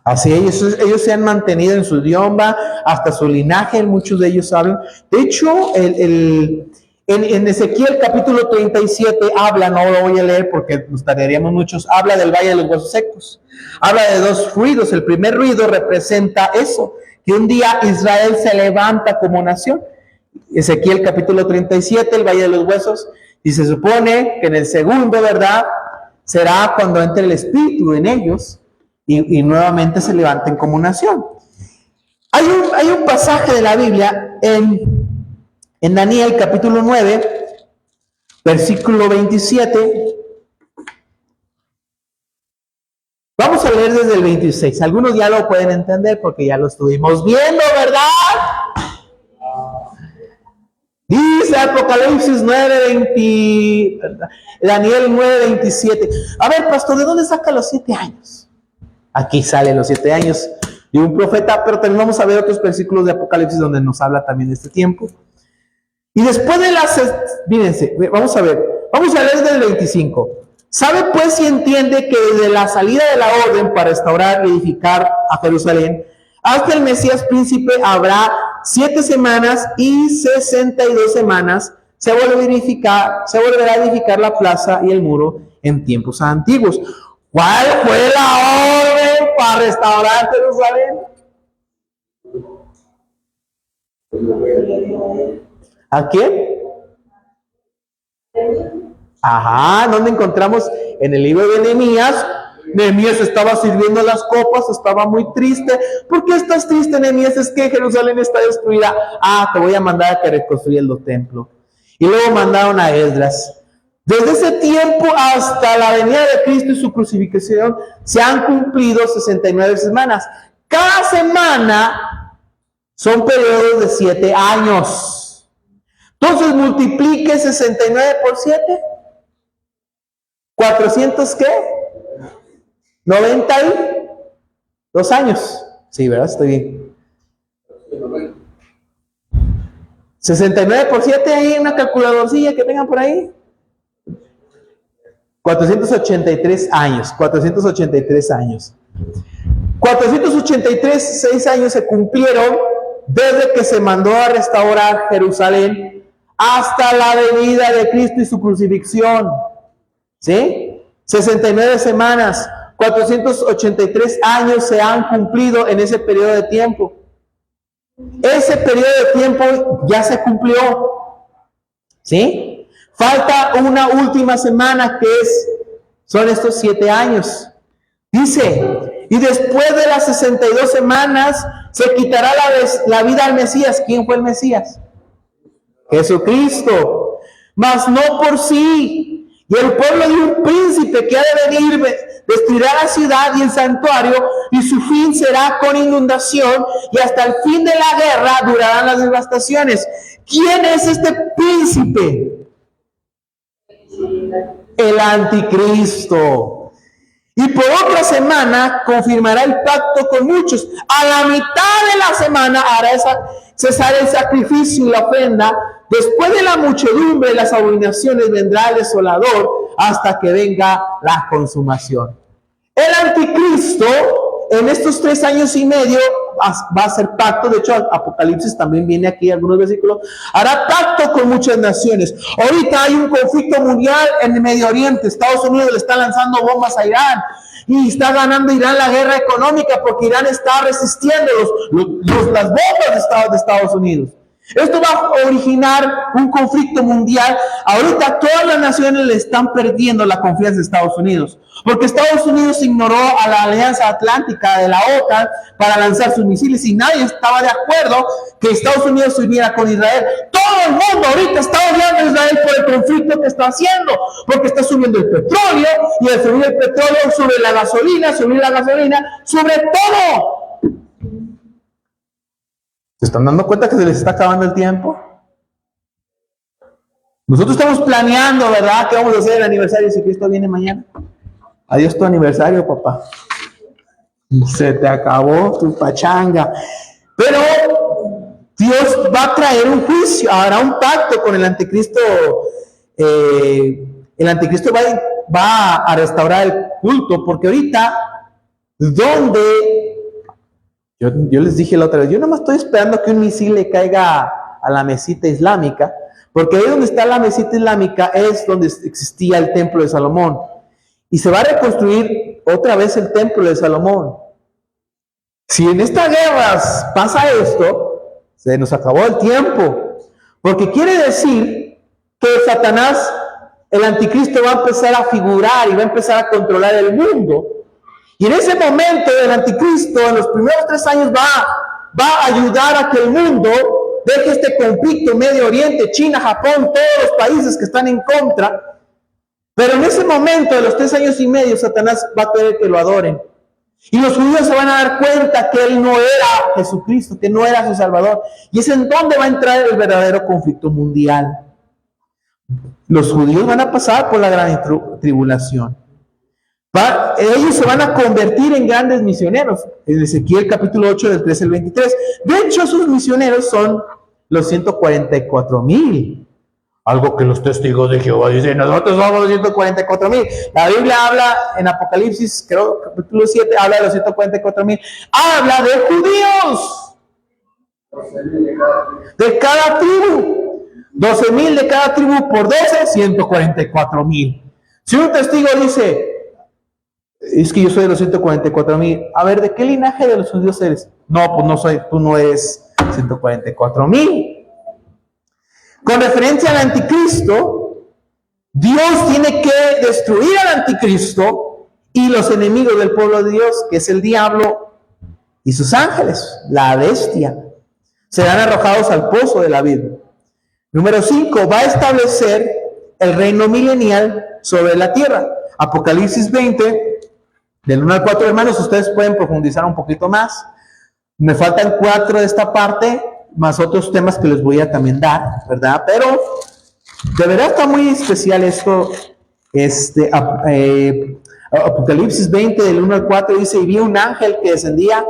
Así ellos se han mantenido en su idioma, hasta su linaje, muchos de ellos hablan. De hecho, en Ezequiel capítulo 37 habla, no lo voy a leer porque nos tardaríamos muchos, habla del valle de los huesos secos. Habla de dos ruidos. El primer ruido representa eso, que un día Israel se levanta como nación. Ezequiel capítulo 37, el valle de los huesos, y se supone que en el segundo, ¿verdad?, será cuando entre el Espíritu en ellos, y nuevamente se levanten como nación. Hay un pasaje de la Biblia en Daniel capítulo 9, versículo 27. Vamos a leer desde el 26. Algunos ya lo pueden entender porque ya lo estuvimos viendo, ¿verdad? Dice Apocalipsis 9:20, Daniel 9:27. A ver, pastor, ¿de dónde saca los 7 años? Aquí salen los 7 años de un profeta, pero también vamos a ver otros versículos de Apocalipsis donde nos habla también de este tiempo. Y después de mírense, vamos a leer desde el 25. ¿Sabe pues y entiende que desde la salida de la orden para restaurar y edificar a Jerusalén hasta el Mesías príncipe habrá 7 semanas y 62 semanas se volverá a edificar la plaza y el muro en tiempos antiguos? ¿Cuál fue la orden para restaurar Jerusalén? ¿A quién? Ajá, ¿dónde encontramos? En el libro de Nehemías. Nehemías estaba sirviendo las copas, estaba muy triste. ¿Por qué estás triste, Nehemías? Es que Jerusalén está destruida. Te voy a mandar a que reconstruyas el templo. Y luego mandaron a Esdras. Desde ese tiempo hasta la venida de Cristo y su crucifixión se han cumplido 69 semanas. Cada semana son periodos de 7 años. Entonces multiplique 69 por 7. ¿400 qué? 92 años. Sí, ¿verdad? Estoy bien. 69 por 7, ahí una calculadorcilla que tengan por ahí. 483 años. 483 años. 6 años se cumplieron desde que se mandó a restaurar Jerusalén hasta la venida de Cristo y su crucifixión. ¿Sí? 69 semanas, 483 años se han cumplido en ese periodo de tiempo. Ese periodo de tiempo ya se cumplió. ¿Sí? Falta una última semana son estos 7 años. Dice, y después de las 62 semanas se quitará la vida al Mesías. ¿Quién fue el Mesías? Jesucristo. Mas no por sí. Y el pueblo de un príncipe que ha de venir destruirá la ciudad y el santuario, y su fin será con inundación, y hasta el fin de la guerra durarán las devastaciones. ¿Quién es este príncipe? El anticristo. Y por otra semana confirmará el pacto con muchos. A la mitad de la semana hará cesar el sacrificio y la ofrenda. Después de la muchedumbre y las abominaciones vendrá el desolador hasta que venga la consumación. El anticristo en estos 3 años y medio va a hacer pacto. De hecho, Apocalipsis también viene aquí, algunos versículos. Hará pacto con muchas naciones. Ahorita hay un conflicto mundial en el Medio Oriente. Estados Unidos le está lanzando bombas a Irán. Y está ganando Irán la guerra económica porque Irán está resistiendo las bombas de Estados Unidos. Esto va a originar un conflicto mundial. Ahorita todas las naciones le están perdiendo la confianza a Estados Unidos, porque Estados Unidos ignoró a la Alianza Atlántica de la OTAN para lanzar sus misiles y nadie estaba de acuerdo que Estados Unidos se uniera con Israel. Todo el mundo ahorita está odiando a Israel por el conflicto que está haciendo, porque está subiendo el petróleo, y al subir el petróleo sube la gasolina, sobre todo. ¿Se están dando cuenta que se les está acabando el tiempo? Nosotros estamos planeando, ¿verdad?, que vamos a hacer el aniversario si Cristo viene mañana. Adiós tu aniversario, papá. Se te acabó tu pachanga. Pero Dios va a traer un juicio, hará un pacto con el anticristo. El anticristo va a restaurar el culto, porque ahorita, yo les dije la otra vez, yo nomás estoy esperando que un misil le caiga a la mesita islámica, porque ahí donde está la mesita islámica es donde existía el templo de Salomón. Y se va a reconstruir otra vez el templo de Salomón. Si en estas guerras pasa esto, se nos acabó el tiempo. Porque quiere decir que Satanás, el anticristo, va a empezar a figurar y va a empezar a controlar el mundo. Y en ese momento el anticristo, en los primeros 3 años, va va a ayudar a que el mundo deje este conflicto, Medio Oriente, China, Japón, todos los países que están en contra. Pero en ese momento, de los 3 años y medio, Satanás va a querer que lo adoren. Y los judíos se van a dar cuenta que él no era Jesucristo, que no era su Salvador. Y es en donde va a entrar el verdadero conflicto mundial. Los judíos van a pasar por la gran tribulación. Ellos se van a convertir en grandes misioneros. En Ezequiel capítulo 8 del 13 al 23. De hecho, sus misioneros son los 144,000. Algo que los testigos de Jehová dicen, nosotros somos los 144,000. La Biblia habla en Apocalipsis, creo, capítulo 7, habla de los 144,000. Habla de judíos. De cada tribu. 12,000 de cada tribu por 12, 144,000. Si un testigo dice, es que yo soy de los 144,000. A ver, ¿de qué linaje de los judíos eres? No, pues no soy, tú no eres 144,000. Con referencia al anticristo, Dios tiene que destruir al anticristo y los enemigos del pueblo de Dios, que es el diablo y sus ángeles, la bestia, serán arrojados al pozo de la vida. Número 5, va a establecer el reino milenial sobre la tierra. Apocalipsis 20, del 1 al 4, hermanos, ustedes pueden profundizar un poquito más. Me faltan 4 de esta parte, más otros temas que les voy a también dar, ¿verdad? Pero de verdad está muy especial esto. Apocalipsis 20, del 1 al 4, dice, y vi un ángel que descendía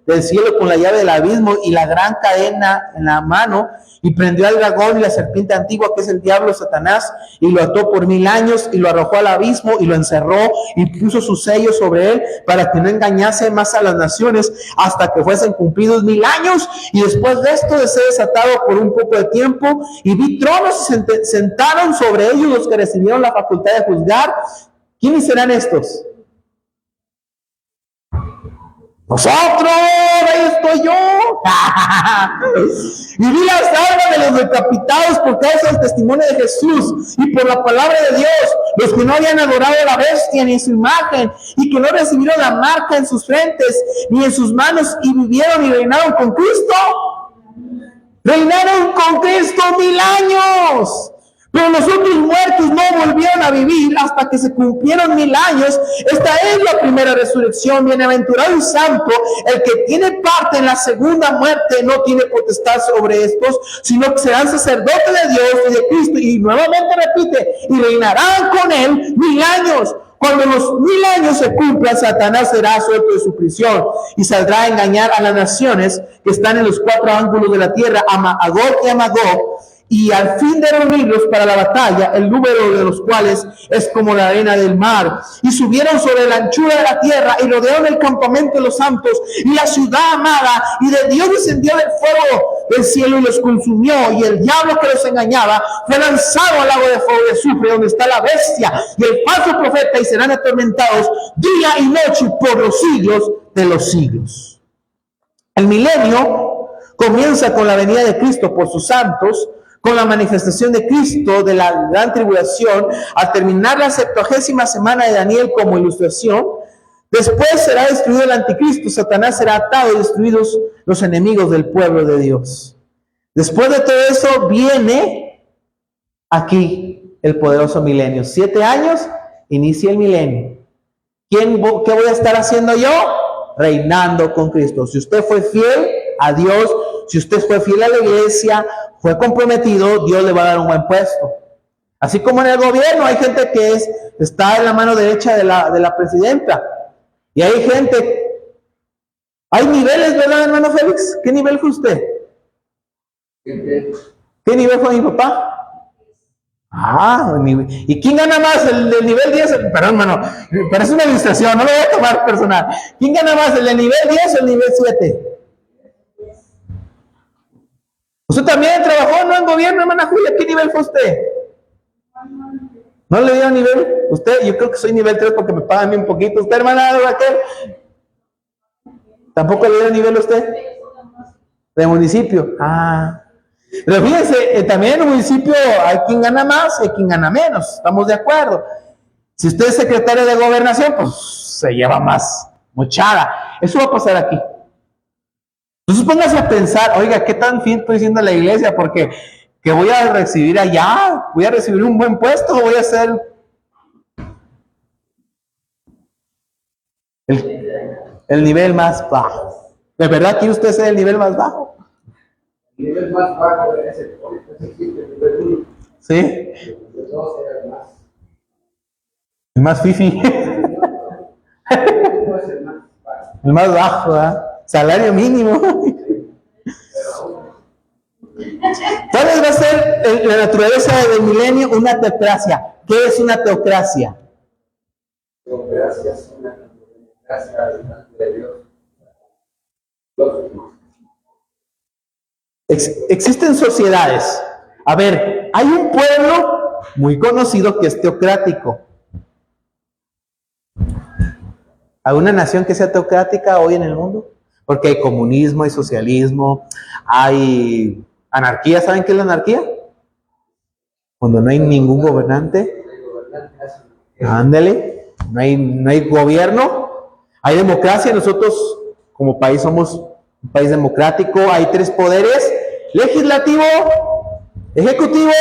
del cielo con la llave del abismo y la gran cadena en la mano, y prendió al dragón y la serpiente antigua, que es el diablo Satanás, y lo ató por 1000 años, y lo arrojó al abismo, y lo encerró, y puso su sello sobre él, para que no engañase más a las naciones, hasta que fuesen cumplidos 1000 años, y después de esto, de ser desatado por un poco de tiempo, y vi tronos, y se sentaron sobre ellos los que recibieron la facultad de juzgar. ¿Quiénes serán estos? ¡Nosotros! ¡Ahí estoy yo! Y vi las almas de los decapitados por causa del testimonio de Jesús y por la palabra de Dios, los que no habían adorado a la bestia ni su imagen, y que no recibieron la marca en sus frentes ni en sus manos, y vivieron y reinaron con Cristo. Reinaron con Cristo 1000 años. Pero los otros muertos no volvieron a vivir hasta que se cumplieron 1000 años. Esta es la primera resurrección. Bienaventurado y santo el que tiene parte en la segunda muerte. No tiene potestad sobre estos, sino que serán sacerdotes de Dios y de Cristo. Y nuevamente repite, y reinarán con él 1000 años. Cuando los 1000 años se cumplan, Satanás será suelto de su prisión y saldrá a engañar a las naciones que están en los 4 ángulos de la tierra, a Magog y a Magog, y al fin de reunirlos para la batalla, el número de los cuales es como la arena del mar. Y subieron sobre la anchura de la tierra y rodearon el campamento de los santos y la ciudad amada, y de Dios descendió del fuego del cielo y los consumió, y el diablo que los engañaba fue lanzado al lago de fuego y azufre, donde está la bestia y el falso profeta, y serán atormentados día y noche por los siglos de los siglos. El milenio comienza con la venida de Cristo por sus santos, con la manifestación de Cristo de la gran tribulación, al terminar la 70ª semana de Daniel como ilustración. Después será destruido el anticristo, Satanás será atado y destruidos los enemigos del pueblo de Dios. Después de todo eso viene aquí el poderoso milenio. 7 años, inicia el milenio. ¿Qué voy a estar haciendo yo? Reinando con Cristo. Si usted fue fiel a Dios, si usted fue fiel a la iglesia, fue comprometido, Dios le va a dar un buen puesto. Así como en el gobierno hay gente que está en la mano derecha de la presidenta. Y hay gente, hay niveles, ¿verdad, hermano Félix? ¿Qué nivel fue usted? ¿Qué nivel fue mi papá? ¿Y quién gana más? ¿El del nivel 10? Perdón, hermano, pero es una ilustración, no lo voy a tomar personal. ¿Quién gana más? ¿El del nivel 10 o el nivel 7? Usted también trabajó, ¿no? En gobierno, hermana Julia. ¿Qué nivel fue usted? ¿No le dio nivel? Usted, yo creo que soy nivel 3 porque me pagan bien poquito. ¿Usted, hermana Raquel? ¿Tampoco le dio nivel a usted? ¿De municipio? Pero fíjense, también en el municipio hay quien gana más y hay quien gana menos. ¿Estamos de acuerdo? Si usted es secretario de gobernación, pues se lleva más mochada. Eso va a pasar aquí. Entonces póngase a pensar, oiga, ¿qué tan fin estoy siendo la iglesia? Porque que voy a recibir allá, voy a recibir un buen puesto, o voy a ser el nivel más bajo. ¿De verdad quiere usted ser el nivel más bajo? El nivel más bajo es el nivel 1. Sí. El 2 era El más fifi. el uno es el más bajo. El más bajo, ¿verdad? Salario mínimo. Entonces va a ser la naturaleza del milenio una teocracia. ¿Qué es una teocracia? Gracias, una gracia de Dios. Existen sociedades. A ver, hay un pueblo muy conocido que es teocrático. ¿Alguna nación que sea teocrática hoy en el mundo? Porque hay comunismo, hay socialismo, hay anarquía. ¿Saben qué es la anarquía? Cuando no hay ningún gobernante. Ándale, no hay gobierno. Hay democracia. Nosotros como país somos un país democrático. Hay 3 poderes: legislativo, ejecutivo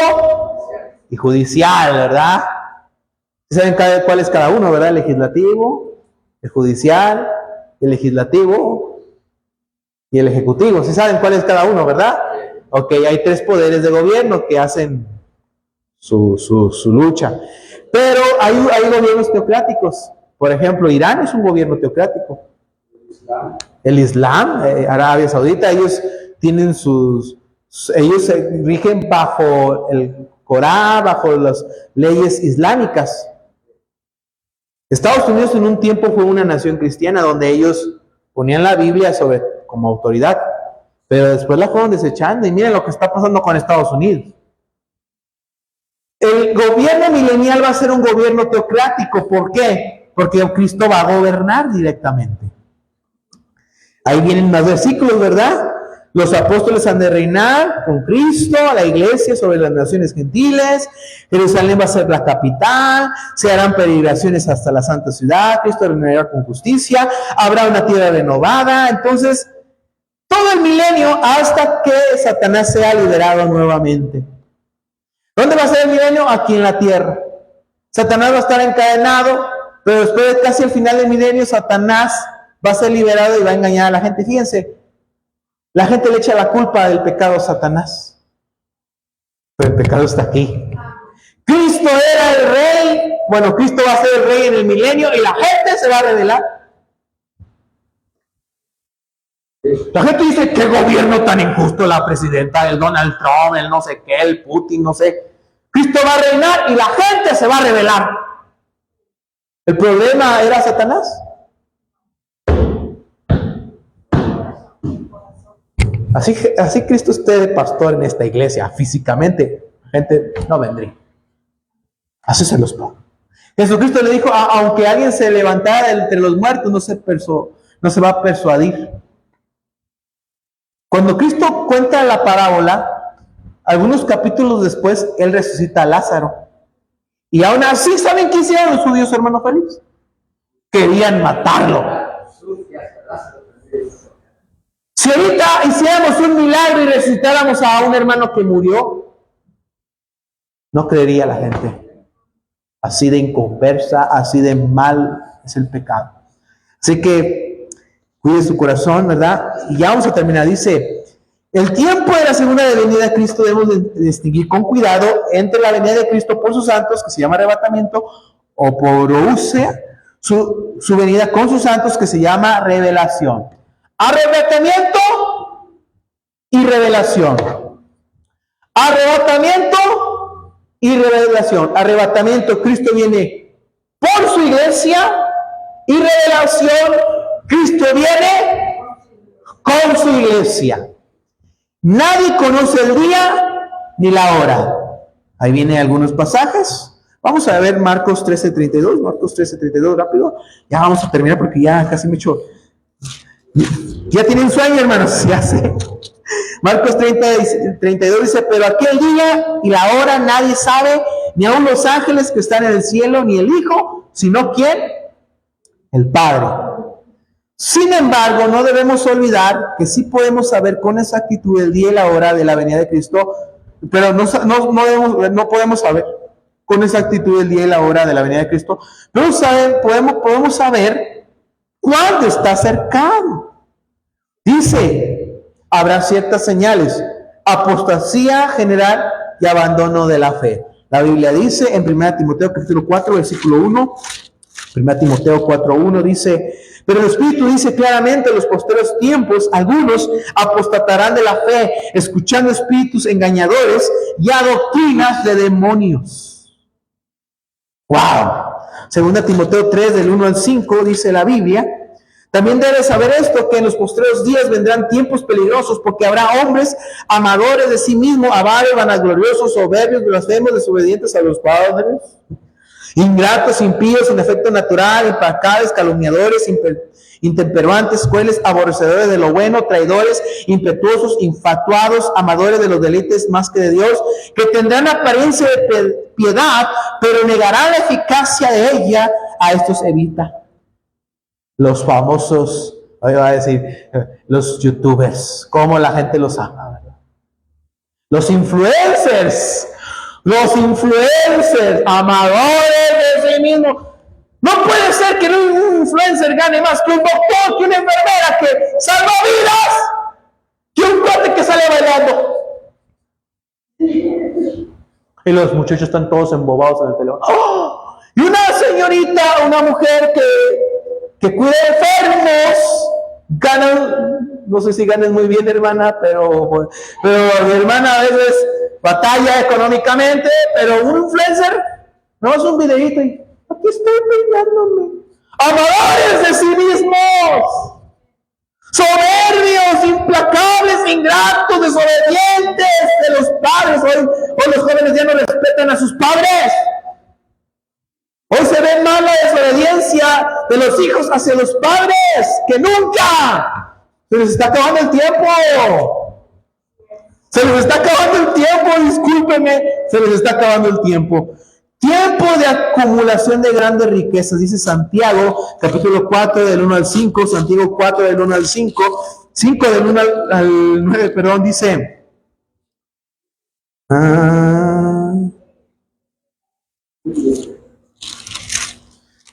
y judicial, ¿verdad? ¿Saben cuál es cada uno, verdad? El legislativo, el judicial, el legislativo y el ejecutivo. ¿Sí saben cuál es cada uno, verdad? Ok, hay 3 poderes de gobierno que hacen su lucha. Pero hay gobiernos teocráticos. Por ejemplo, Irán es un gobierno teocrático. El Islam, Arabia Saudita, ellos tienen ellos se rigen bajo el Corán, bajo las leyes islámicas. Estados Unidos en un tiempo fue una nación cristiana donde ellos ponían la Biblia como autoridad, pero después la fueron desechando y miren lo que está pasando con Estados Unidos. El gobierno milenial va a ser un gobierno teocrático. ¿Por qué? Porque Cristo va a gobernar directamente. Ahí vienen más versículos, ¿verdad? Los apóstoles han de reinar con Cristo, a la iglesia sobre las naciones gentiles. Jerusalén va a ser la capital. Se harán peregrinaciones hasta la santa ciudad. Cristo reinará con justicia. Habrá una tierra renovada. Entonces, todo el milenio hasta que Satanás sea liberado nuevamente. ¿Dónde va a ser el milenio? Aquí en la tierra. Satanás va a estar encadenado, pero después de casi el final del milenio, Satanás va a ser liberado y va a engañar a la gente. Fíjense, la gente le echa la culpa del pecado a Satanás, pero el pecado está aquí. Cristo era el rey. Bueno, Cristo va a ser el rey en el milenio y la gente se va a rebelar. La gente dice, qué gobierno tan injusto, la presidenta, el Donald Trump, el no sé qué, el Putin, no sé. Cristo va a reinar y la gente se va a rebelar. ¿El problema era Satanás? Así Cristo esté de pastor en esta iglesia, físicamente, la gente no vendría. Así se los pongo. Jesucristo le dijo, aunque alguien se levantara entre los muertos, no se va a persuadir. Cuando Cristo cuenta la parábola, algunos capítulos después, Él resucita a Lázaro. Y aún así, ¿saben qué hicieron los judíos, hermano Félix? Querían matarlo. Si ahorita hiciéramos un milagro y resucitáramos a un hermano que murió, no creería la gente. Así de inconversa, así de mal es el pecado. Así que cuide su corazón, ¿verdad? Y ya vamos a terminar. Dice, el tiempo de la segunda venida de Cristo debemos de distinguir con cuidado entre la venida de Cristo por sus santos, que se llama arrebatamiento, o por ousia, su venida con sus santos, que se llama revelación. Arrebatamiento y revelación. Arrebatamiento y revelación. Arrebatamiento, Cristo viene por su iglesia, y revelación, Cristo viene con su iglesia. Nadie conoce el día ni la hora. Ahí vienen algunos pasajes. Vamos a ver Marcos 13:32. Marcos 13:32, rápido. Ya vamos a terminar porque ya casi me echo. Ya tienen sueño, hermanos. Ya sé. Marcos 30:32 dice, pero aquel día y la hora nadie sabe, ni aun los ángeles que están en el cielo, ni el Hijo, sino ¿quién? El Padre. Sin embargo, no debemos olvidar que sí podemos saber con exactitud el día y la hora de la venida de Cristo, pero no podemos saber con exactitud el día y la hora de la venida de Cristo, pero podemos saber cuándo está cercano. Dice, habrá ciertas señales: apostasía general y abandono de la fe. La Biblia dice en 1 Timoteo capítulo 4, versículo 1, 1 Timoteo 4:1 dice: pero el Espíritu dice claramente, en los postreros tiempos algunos apostatarán de la fe, escuchando espíritus engañadores y a doctrinas de demonios. ¡Wow! 2 Timoteo 3, del 1 al 5, dice la Biblia: también debes saber esto, que en los postreros días vendrán tiempos peligrosos, porque habrá hombres amadores de sí mismos, avaros, vanagloriosos, soberbios, blasfemos, desobedientes a los padres, ingratos, impíos, sin afecto natural, implacables, calumniadores, intemperantes, crueles, aborrecedores de lo bueno, traidores, impetuosos, infatuados, amadores de los deleites más que de Dios, que tendrán apariencia de piedad, pero negarán la eficacia de ella. A estos evita. Los famosos, hoy va a decir, los youtubers, cómo la gente los ama, ¿verdad? Los influencers, amadores de sí mismos. No puede ser que un influencer gane más que un doctor, que una enfermera que salva vidas, que un cuate que sale bailando. Y los muchachos están todos embobados en el teléfono. ¡Oh! Y una señorita, una mujer que cuida enfermos, gana, no sé si ganes muy bien, hermana, pero mi hermana a veces batalla económicamente, pero un influencer no es un videíto y aquí estoy peinándome. Amadores de sí mismos, soberbios, implacables, ingratos, desobedientes de los padres. Hoy los jóvenes ya no respetan a sus padres. Hoy se ve más la desobediencia de los hijos hacia los padres que nunca. Se les está acabando el tiempo. Se les está acabando el tiempo, discúlpenme. Se les está acabando el tiempo. Tiempo de acumulación de grandes riquezas, dice Santiago, capítulo 4, del 1 al 5, Santiago 4, del 1 al 5, 5 del 1 al 9, perdón, dice...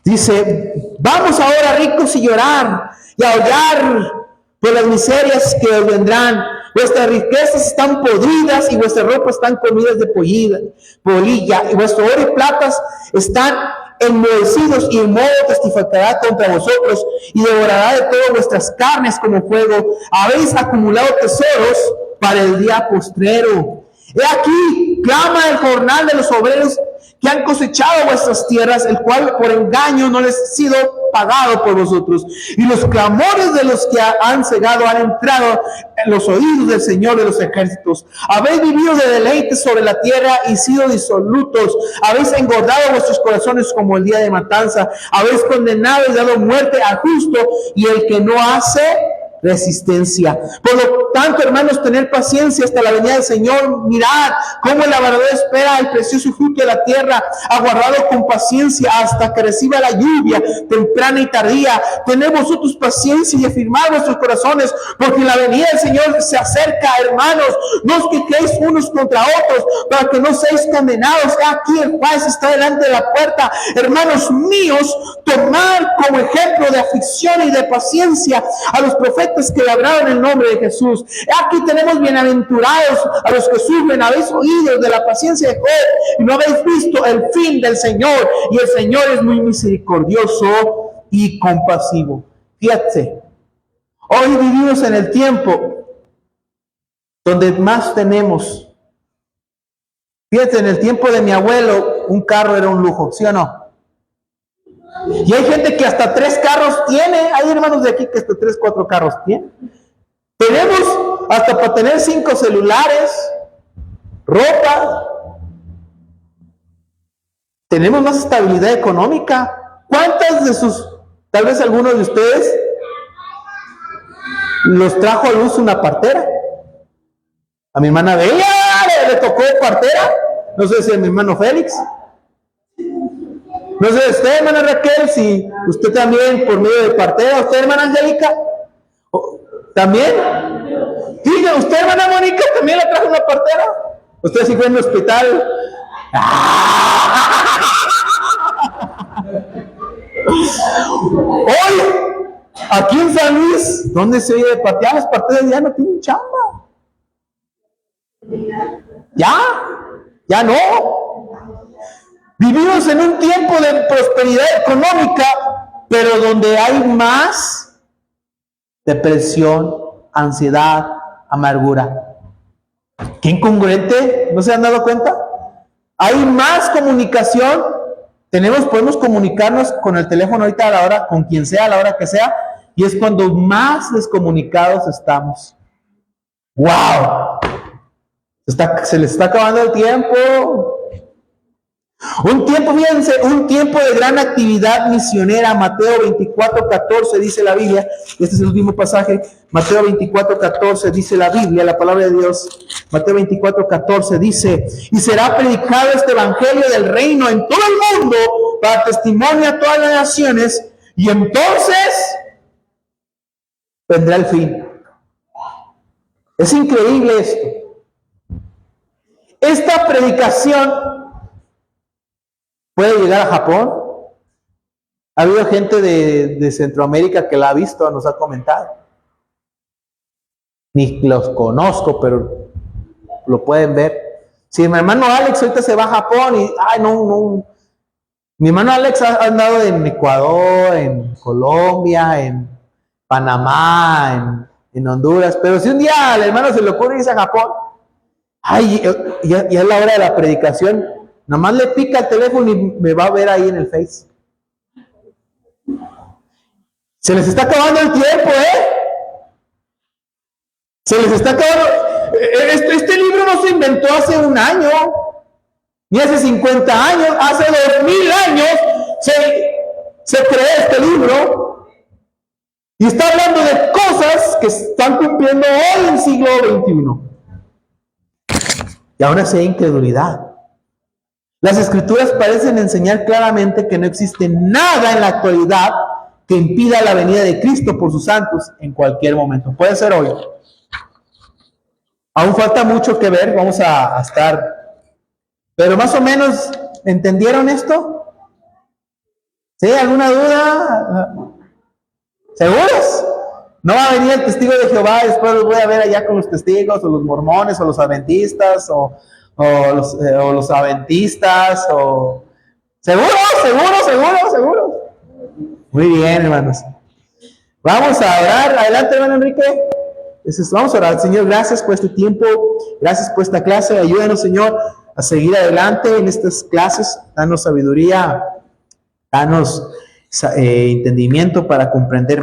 Dice, vamos ahora ricos y llorar y aullar por las miserias que os vendrán. Vuestras riquezas están podridas y vuestras ropas están comidas de polilla, y vuestro oro y platas están enmohecidos, y el moho testificará contra vosotros y devorará de todas vuestras carnes como fuego. Habéis acumulado tesoros para el día postrero. He aquí, clama el jornal de los obreros que han cosechado vuestras tierras, el cual por engaño no les ha sido pagado por vosotros. Y los clamores de los que han cegado han entrado en los oídos del Señor de los ejércitos. Habéis vivido de deleites sobre la tierra y sido disolutos. Habéis engordado vuestros corazones como el día de matanza. Habéis condenado y dado muerte al justo y el que no hace resistencia. Por lo tanto, hermanos, tener paciencia hasta la venida del Señor. Mirad cómo el labrador espera el precioso fruto de la tierra, aguardado con paciencia hasta que reciba la lluvia temprana y tardía. Tened vosotros paciencia y afirmad vuestros corazones, porque la venida del Señor se acerca, hermanos. No os quejéis unos contra otros, para que no seáis condenados. Aquí el juez está delante de la puerta. Hermanos míos, tomad como ejemplo de aflicción y de paciencia a los profetas que labraron el nombre de Jesús. Aquí tenemos bienaventurados a los que sufren. Habéis oído de la paciencia de Job y no habéis visto el fin del Señor, y el Señor es muy misericordioso y compasivo. Fíjate, hoy vivimos en el tiempo donde más tenemos. Fíjate, en el tiempo de mi abuelo un carro era un lujo, ¿sí o no? Y hay gente que hasta 3 carros tiene. Hay hermanos de aquí que hasta 3, 4 carros tienen. Tenemos hasta para tener 5 celulares, ropa. Tenemos más estabilidad económica. ¿Cuántas de tal vez algunos de ustedes, los trajo a luz una partera? A mi hermana Bella le tocó partera. No sé si a mi hermano Félix. No sé, usted, hermana Raquel, si usted también por medio de partera, usted, hermana Angélica, ¿también? Diga, usted, hermana Mónica, también le trajo una partera. Usted sí fue en el hospital. Hoy, aquí en San Luis, ¿dónde se oye de partear? Las parteras ya no tienen chamba. Ya no. Vivimos en un tiempo de prosperidad económica, pero donde hay más depresión, ansiedad, amargura. ¿Qué incongruente? ¿No se han dado cuenta? Hay más comunicación. Podemos comunicarnos con el teléfono ahorita a la hora, con quien sea, a la hora que sea, y es cuando más descomunicados estamos. ¡Wow! Se les está acabando el tiempo. Fíjense, un tiempo de gran actividad misionera. Mateo 24:14 dice la Biblia. Este es el último pasaje. Mateo 24:14 dice la Biblia, la palabra de Dios. Mateo 24:14 dice: y será predicado este evangelio del reino en todo el mundo para testimonio a todas las naciones, y entonces vendrá el fin. Es increíble esto. Esta predicación puede llegar a Japón. Ha habido gente de Centroamérica que la ha visto, nos ha comentado. Ni los conozco, pero lo pueden ver. Si mi hermano Alex ahorita se va a Japón y, no. Mi hermano Alex ha andado en Ecuador, en Colombia, en Panamá, en Honduras, pero si un día al hermano se le ocurre irse a Japón, ya es la hora de la predicación, nomás le pica el teléfono y me va a ver ahí en el Face. Se les está acabando el tiempo, se les está acabando. Este libro no se inventó hace un año, ni hace 50 años, hace 2000 años se creó este libro. Y está hablando de cosas que están cumpliendo hoy en el siglo XXI. Y ahora sí hay incredulidad. Las escrituras parecen enseñar claramente que no existe nada en la actualidad que impida la venida de Cristo por sus santos en cualquier momento. Puede ser hoy. Aún falta mucho que ver, vamos a estar. Pero más o menos, ¿entendieron esto? ¿Sí? ¿Alguna duda? ¿Seguros? No va a venir el testigo de Jehová y después los voy a ver allá con los testigos, o los mormones, o los adventistas, o los adventistas, o... ¿Seguro? Muy bien, hermanos. Vamos a orar. Adelante, hermano Enrique. Vamos a orar. Señor, gracias por este tiempo, gracias por esta clase. Ayúdanos, Señor, a seguir adelante en estas clases. Danos sabiduría, danos entendimiento para comprender